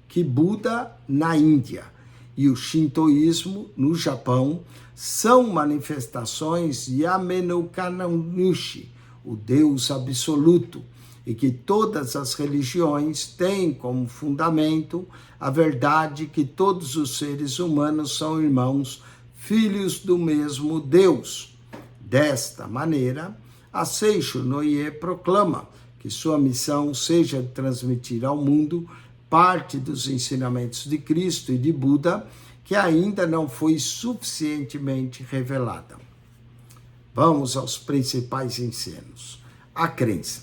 que Buda na Índia e o Shintoísmo no Japão são manifestações de Amenokananushi, o Deus absoluto, e que todas as religiões têm como fundamento a verdade que todos os seres humanos são irmãos, filhos do mesmo Deus. Desta maneira, a Seicho Noye proclama que sua missão seja de transmitir ao mundo parte dos ensinamentos de Cristo e de Buda, que ainda não foi suficientemente revelada. Vamos aos principais ensinos. A crença.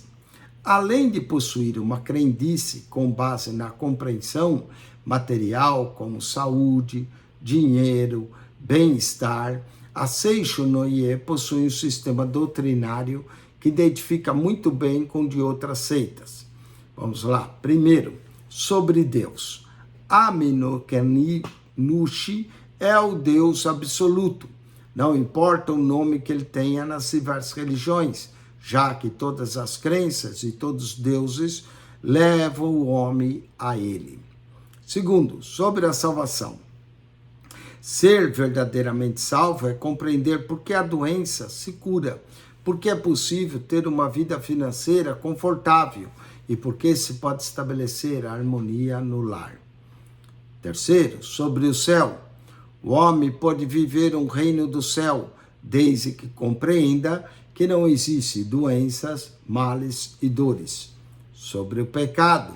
Além de possuir uma crendice com base na compreensão material, como saúde, dinheiro, bem-estar, a Seicho Noye possui um sistema doutrinário que identifica muito bem com o de outras seitas. Vamos lá. Primeiro, sobre Deus. Amenokananushi é o Deus absoluto. Não importa o nome que ele tenha nas diversas religiões, já que todas as crenças e todos os deuses levam o homem a ele. Segundo, sobre a salvação. Ser verdadeiramente salvo é compreender por que a doença se cura, porque é possível ter uma vida financeira confortável e porque se pode estabelecer a harmonia no lar. Terceiro, sobre o céu. O homem pode viver um reino do céu, desde que compreenda que não existe doenças, males e dores. Sobre o pecado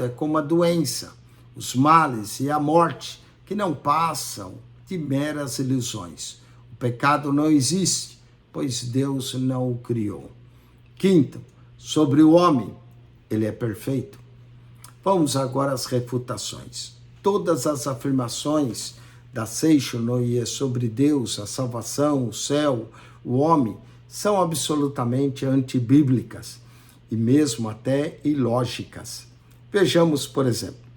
é como a doença, os males e a morte, que não passam de meras ilusões. O pecado não existe, pois Deus não o criou. Quinto, sobre o homem, ele é perfeito. Vamos agora às refutações. Todas as afirmações da Seicho Noye sobre Deus, a salvação, o céu, o homem, são absolutamente antibíblicas e mesmo até ilógicas. Vejamos, por exemplo,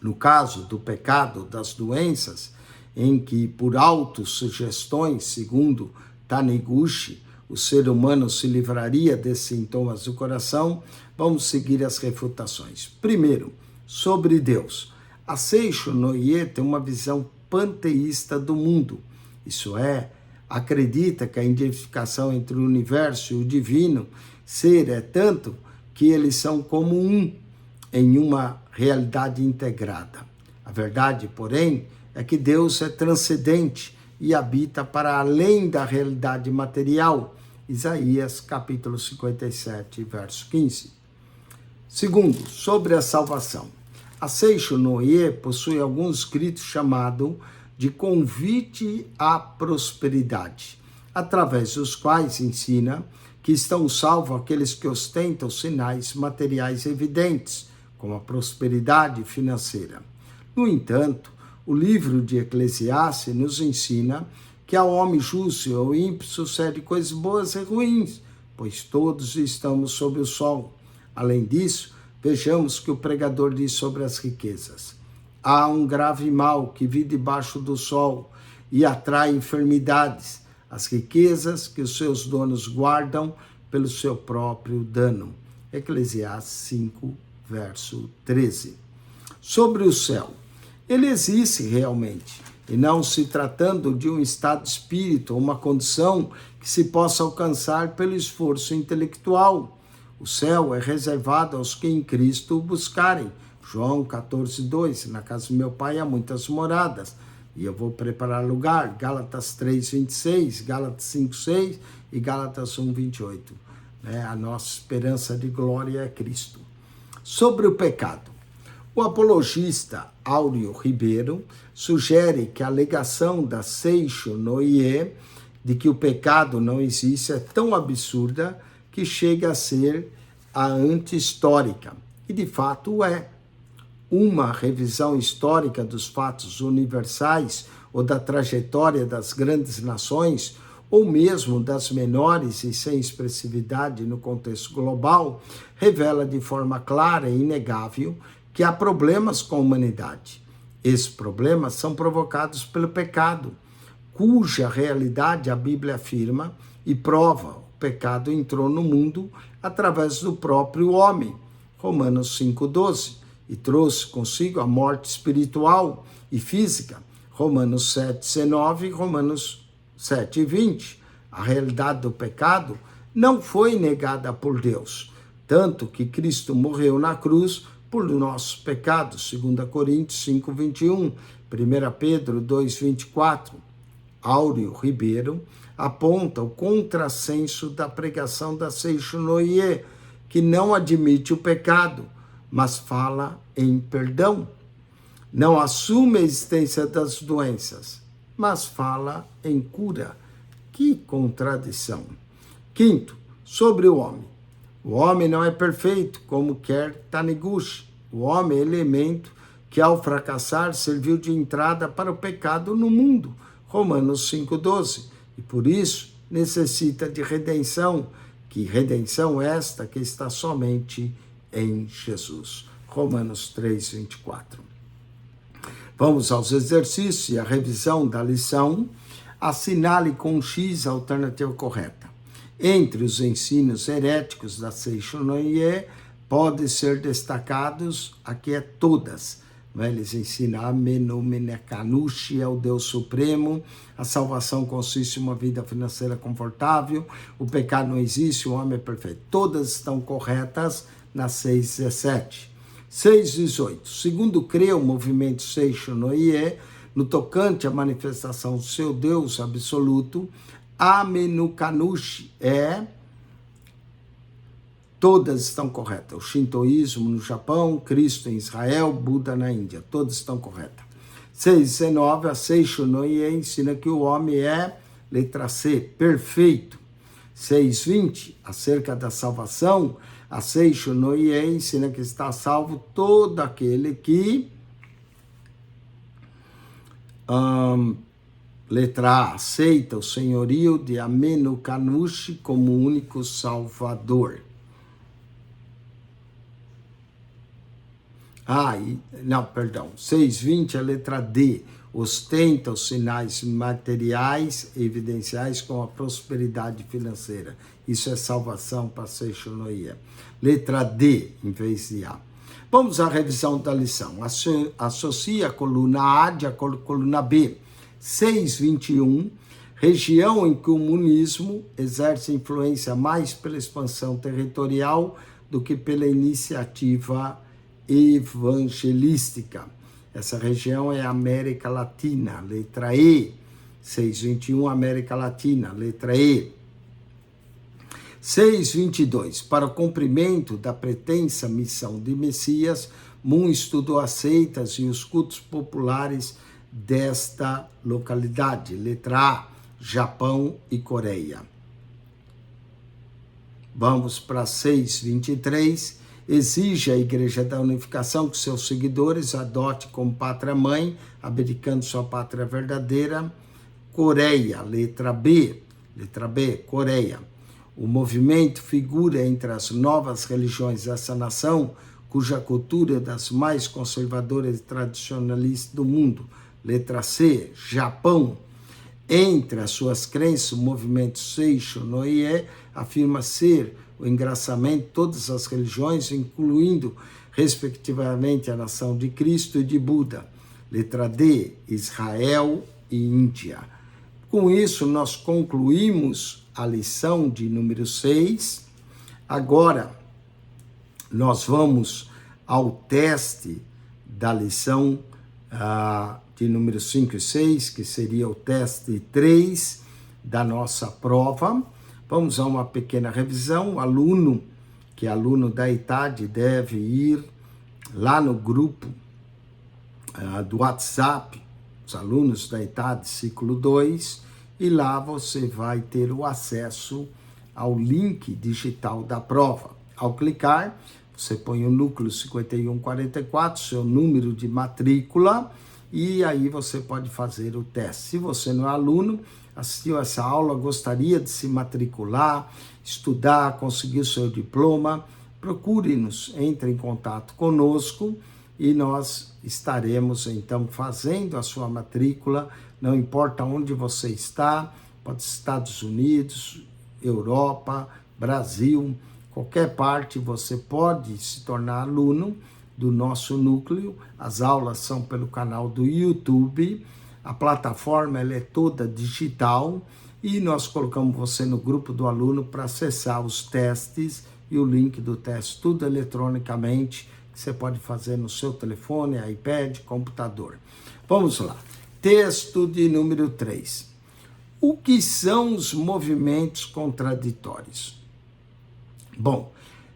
no caso do pecado, das doenças, em que por autossugestões, segundo Taniguchi, o ser humano se livraria desses sintomas do coração, vamos seguir as refutações. Primeiro, sobre Deus. A Seicho Noye tem uma visão panteísta do mundo, isso é, acredita que a identificação entre o universo e o divino ser é tanto que eles são como um em uma realidade integrada. A verdade, porém, é que Deus é transcendente e habita para além da realidade material. Isaías, capítulo 57, verso 15. Segundo, sobre a salvação. A Seicho Noye possui alguns escritos chamados de convite à prosperidade, através dos quais ensina que estão salvos aqueles que ostentam sinais materiais evidentes, como a prosperidade financeira. No entanto, o livro de Eclesiastes nos ensina que ao homem justo ou ímpio sucede coisas boas e ruins, pois todos estamos sob o sol. Além disso, vejamos que o pregador diz sobre as riquezas. Há um grave mal que vive debaixo do sol e atrai enfermidades, as riquezas que os seus donos guardam pelo seu próprio dano. Eclesiastes 5, verso 13. Sobre o céu. Ele existe realmente, e não se tratando de um estado de espírito ou uma condição que se possa alcançar pelo esforço intelectual. O céu é reservado aos que em Cristo o buscarem. João 14, 2, na casa do meu pai há muitas moradas, e eu vou preparar lugar. Gálatas 3, 26, Gálatas 5, 6 e Gálatas 1, 28. A nossa esperança de glória é Cristo. Sobre o pecado. O apologista Áureo Ribeiro sugere que a alegação da Seicho Noye de que o pecado não existe é tão absurda que chega a ser a anti-histórica. E de fato é. uma revisão histórica dos fatos universais ou da trajetória das grandes nações, ou mesmo das menores e sem expressividade no contexto global, revela de forma clara e inegável que há problemas com a humanidade. Esses problemas são provocados pelo pecado, cuja realidade a Bíblia afirma e prova. O pecado entrou no mundo através do próprio homem, Romanos 5,12, e trouxe consigo a morte espiritual e física, Romanos 7,19 e Romanos 7,20. A realidade do pecado não foi negada por Deus, tanto que Cristo morreu na cruz por nossos pecados, 2 Coríntios 5,21, 1 Pedro 2,24. Áureo Ribeiro aponta o contrassenso da pregação da Seixo Noye, que não admite o pecado, mas fala em perdão. Não assume a existência das doenças, mas fala em cura. Que contradição! Quinto, sobre o homem. O homem não é perfeito, como quer Taniguchi. O homem é elemento que, ao fracassar, serviu de entrada para o pecado no mundo, Romanos 5,12. E por isso necessita de redenção, que redenção esta que está somente em Jesus. Romanos 3,24. Vamos aos exercícios e a revisão da lição. Assinale com X a alternativa correta. Entre os ensinos heréticos da Seixo Noye, podem ser destacados, aqui é todas. Eles ensinam a Amenumenekanushi é o Deus Supremo, a salvação consiste em uma vida financeira confortável, o pecado não existe, o homem é perfeito. Todas estão corretas na 6,17. 6,18. Segundo crê o movimento Seixo Noye, no tocante à manifestação do seu Deus absoluto, Amenukanushi todas estão corretas. O shintoísmo no Japão, Cristo em Israel, Buda na Índia, todas estão corretas. 6,19, a Seixo Noye ensina que o homem é, letra C, perfeito. 6,20, acerca da salvação, a Seixo Noye ensina que está salvo todo aquele que, letra A, aceita o senhorio de Amenukanushi como único salvador. Não, perdão. 6,20, a letra D, ostenta os sinais materiais e evidenciais com a prosperidade financeira. Isso é salvação para Seixo Noye. Letra D, em vez de A. Vamos à revisão da lição. Associa a coluna A à coluna B. 6,21, região em que o comunismo exerce influência mais pela expansão territorial do que pela iniciativa evangelística. Essa região é a América Latina, letra E. 6,21, América Latina, letra E. 6,22, para o cumprimento da pretensa missão de Messias, Moon estudou as seitas e os cultos populares desta localidade, letra A, Japão e Coreia. Vamos para 6,23, exige a Igreja da Unificação que seus seguidores adote como pátria-mãe, abdicando sua pátria verdadeira, Coreia, letra B, Coreia. O movimento figura entre as novas religiões dessa nação, cuja cultura é das mais conservadoras e tradicionalistas do mundo, letra C, Japão. Entre as suas crenças, o movimento Seixo Noye afirma ser o engraçamento de todas as religiões, incluindo, respectivamente, a nação de Cristo e de Buda. Letra D, Israel e Índia. Com isso, nós concluímos a lição de número 6. Agora, nós vamos ao teste da lição de número 5 e 6, que seria o teste 3 da nossa prova. Vamos a uma pequena revisão. O aluno, que é aluno da ETAD, deve ir lá no grupo do WhatsApp, os alunos da ETAD, ciclo 2, e lá você vai ter o acesso ao link digital da prova. Ao clicar, Você põe o núcleo 5144, seu número de matrícula, e aí você pode fazer o teste. Se você não é aluno, assistiu essa aula, gostaria de se matricular, estudar, conseguir o seu diploma, procure-nos, entre em contato conosco e nós estaremos então fazendo a sua matrícula, não importa onde você está, pode ser Estados Unidos, Europa, Brasil, qualquer parte você pode se tornar aluno do nosso núcleo. As aulas são pelo canal do YouTube, a plataforma ela é toda digital e nós colocamos você no grupo do aluno para acessar os testes e o link do teste, tudo eletronicamente, que você pode fazer no seu telefone, iPad, computador. Vamos lá. Texto de número 3. O que são os movimentos contraditórios? Bom,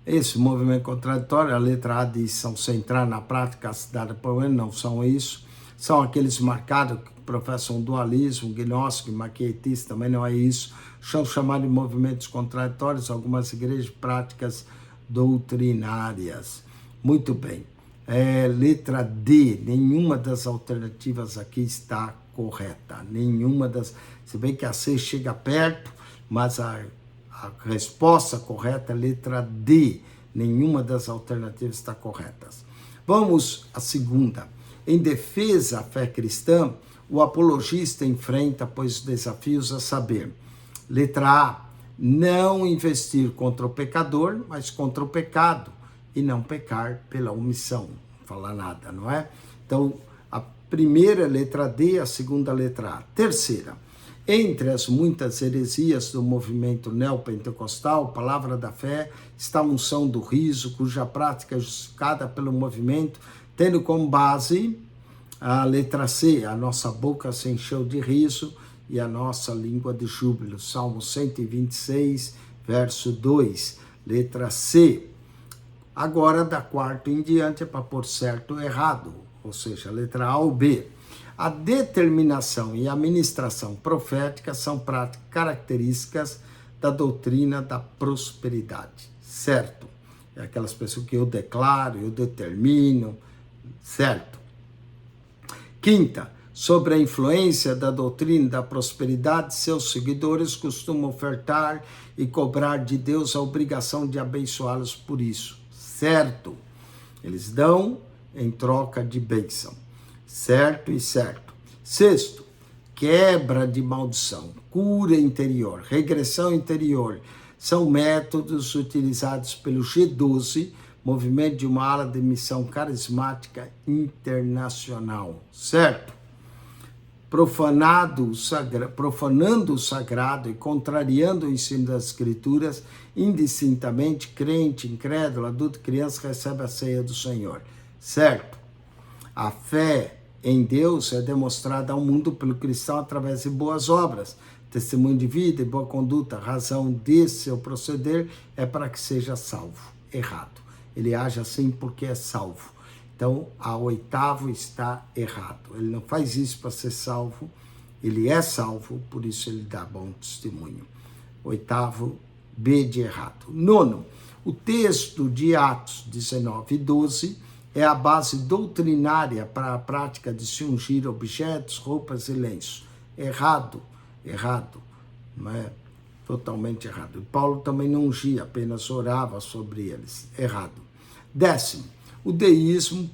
esse movimento contraditório, a letra A diz, são centrar na prática a cidade por ano, não são isso. São aqueles marcados que professam dualismo, gnóstico, maquietista, também não é isso. São chamados de movimentos contraditórios, algumas igrejas práticas doutrinárias. Muito bem. Letra D, nenhuma das alternativas aqui está correta. Nenhuma das... Se bem que a C chega perto, mas a resposta correta é letra D. Nenhuma das alternativas está correta. Vamos à segunda. Em defesa à fé cristã, o apologista enfrenta, pois, desafios a saber. Letra A, não investir contra o pecador, mas contra o pecado, e não pecar pela omissão. Não falar nada, não é? Então, a primeira letra D, a segunda letra A. Terceira, entre as muitas heresias do movimento neopentecostal, palavra da fé, está a unção do riso, cuja prática é justificada pelo movimento, tendo como base a letra C, a nossa boca se encheu de riso e a nossa língua de júbilo. Salmo 126, verso 2, letra C. Agora, da quarta em diante, é para pôr certo ou errado, ou seja, letra A ou B. A determinação e a ministração profética são características da doutrina da prosperidade, certo? É aquelas pessoas que eu declaro, eu determino, certo? Quinta, sobre a influência da doutrina da prosperidade, seus seguidores costumam ofertar e cobrar de Deus a obrigação de abençoá-los por isso, certo? Eles dão em troca de bênção, certo e certo. Sexto, quebra de maldição, cura interior, regressão interior, são métodos utilizados pelo G12, movimento de uma ala de missão carismática internacional, certo? Profanando o sagrado e contrariando o ensino das escrituras, indistintamente, crente, incrédulo, adulto, criança, recebe a ceia do Senhor, certo? A fé em Deus é demonstrada ao mundo pelo cristão através de boas obras, testemunho de vida e boa conduta. A razão desse seu proceder é para que seja salvo. Errado. Ele age assim porque é salvo. Então, a oitavo está errado. Ele não faz isso para ser salvo, ele é salvo, por isso ele dá bom testemunho. Oitavo, B de errado. Nono, o texto de Atos 19 e 12 é a base doutrinária para a prática de se ungir objetos, roupas e lenços. Errado, errado, não é? Totalmente errado. Paulo também não ungia, apenas orava sobre eles. Errado. Décimo, o deísmo,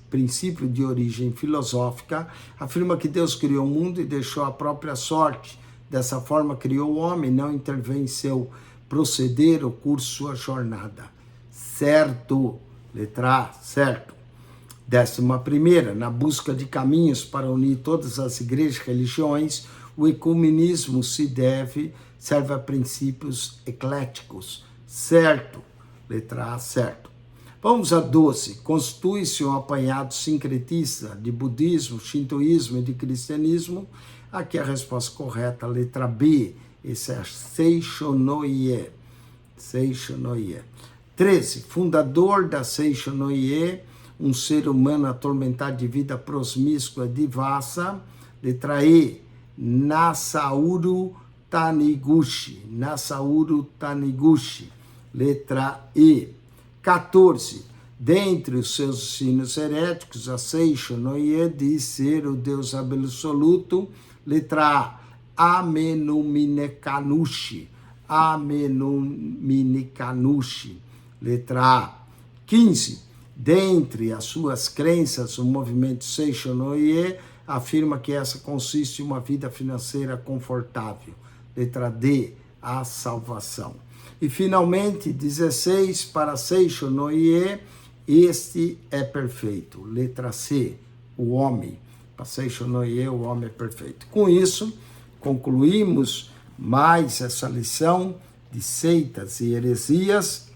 princípio de origem filosófica, afirma que Deus criou o mundo e deixou a própria sorte. Dessa forma, criou o homem, não intervém em seu proceder ou curso, sua jornada. Certo. Letra A, certo. 11ª, na busca de caminhos para unir todas as igrejas e religiões, o ecumenismo serve a princípios ecléticos, certo. Letra A, certo. Vamos a 12. Constitui-se um apanhado sincretista de budismo, shintoísmo e de cristianismo. Aqui a resposta correta, letra B. Esse é Seishonoye. Seishonoye. 13. Fundador da Seishonoye, um ser humano atormentado de vida prosmíscua devassa. Letra E. Nasauru Taniguchi. Nasauru Taniguchi. Letra E. 14. Dentre os seus ensinos heréticos, a Seixonoye diz ser o Deus absoluto. Letra A, Amenuminekanushi. Amenuminekanushi. Letra A. 15. Dentre as suas crenças, o movimento Seixonoye afirma que essa consiste em uma vida financeira confortável. Letra D, a salvação. E finalmente, 16, para Seixonoye, este é perfeito. Letra C, o homem. Para Seixonoye, o homem é perfeito. Com isso, concluímos mais essa lição de seitas e heresias,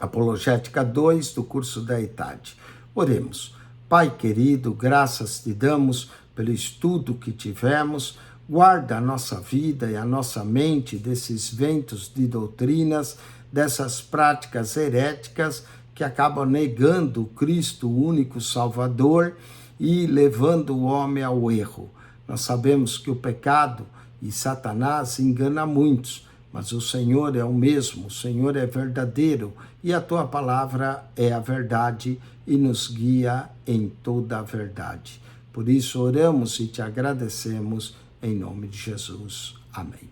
Apologética 2, do curso da ETAD. Oremos. Pai querido, graças te damos pelo estudo que tivemos. Guarda a nossa vida e a nossa mente desses ventos de doutrinas, dessas práticas heréticas que acabam negando o Cristo, o único Salvador, e levando o homem ao erro. Nós sabemos que o pecado e Satanás engana muitos, mas o Senhor é o mesmo, o Senhor é verdadeiro, e a tua palavra é a verdade e nos guia em toda a verdade. Por isso oramos e te agradecemos em nome de Jesus. Amém.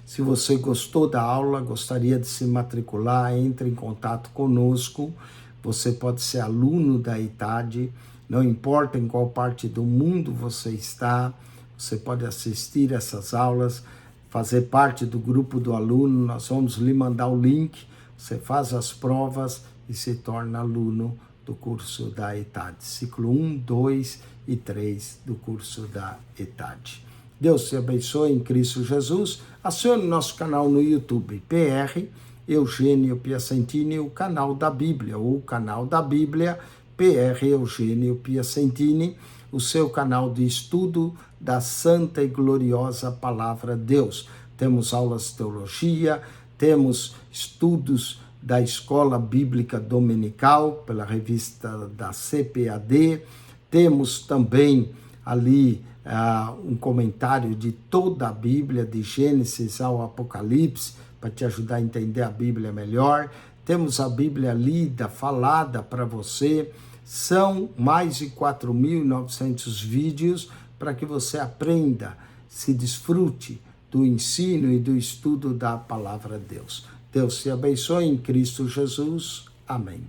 Se você gostou da aula, gostaria de se matricular, entre em contato conosco. Você pode ser aluno da ETAD, não importa em qual parte do mundo você está, você pode assistir essas aulas, fazer parte do grupo do aluno. Nós vamos lhe mandar o link, você faz as provas e se torna aluno do curso da ETAD, ciclo 1, 2 e 3 do curso da ETAD. Deus te abençoe em Cristo Jesus. Acione nosso canal no YouTube, PR Eugênio Piacentini, o canal da Bíblia, ou canal da Bíblia, PR Eugênio Piacentini, o seu canal de estudo da santa e gloriosa Palavra de Deus. Temos aulas de teologia, temos estudos da Escola Bíblica Dominical, pela revista da CPAD, temos também ali um comentário de toda a Bíblia, de Gênesis ao Apocalipse, para te ajudar a entender a Bíblia melhor. Temos a Bíblia lida, falada para você. São mais de 4.900 vídeos para que você aprenda, se desfrute do ensino e do estudo da Palavra de Deus. Deus te abençoe em Cristo Jesus. Amém.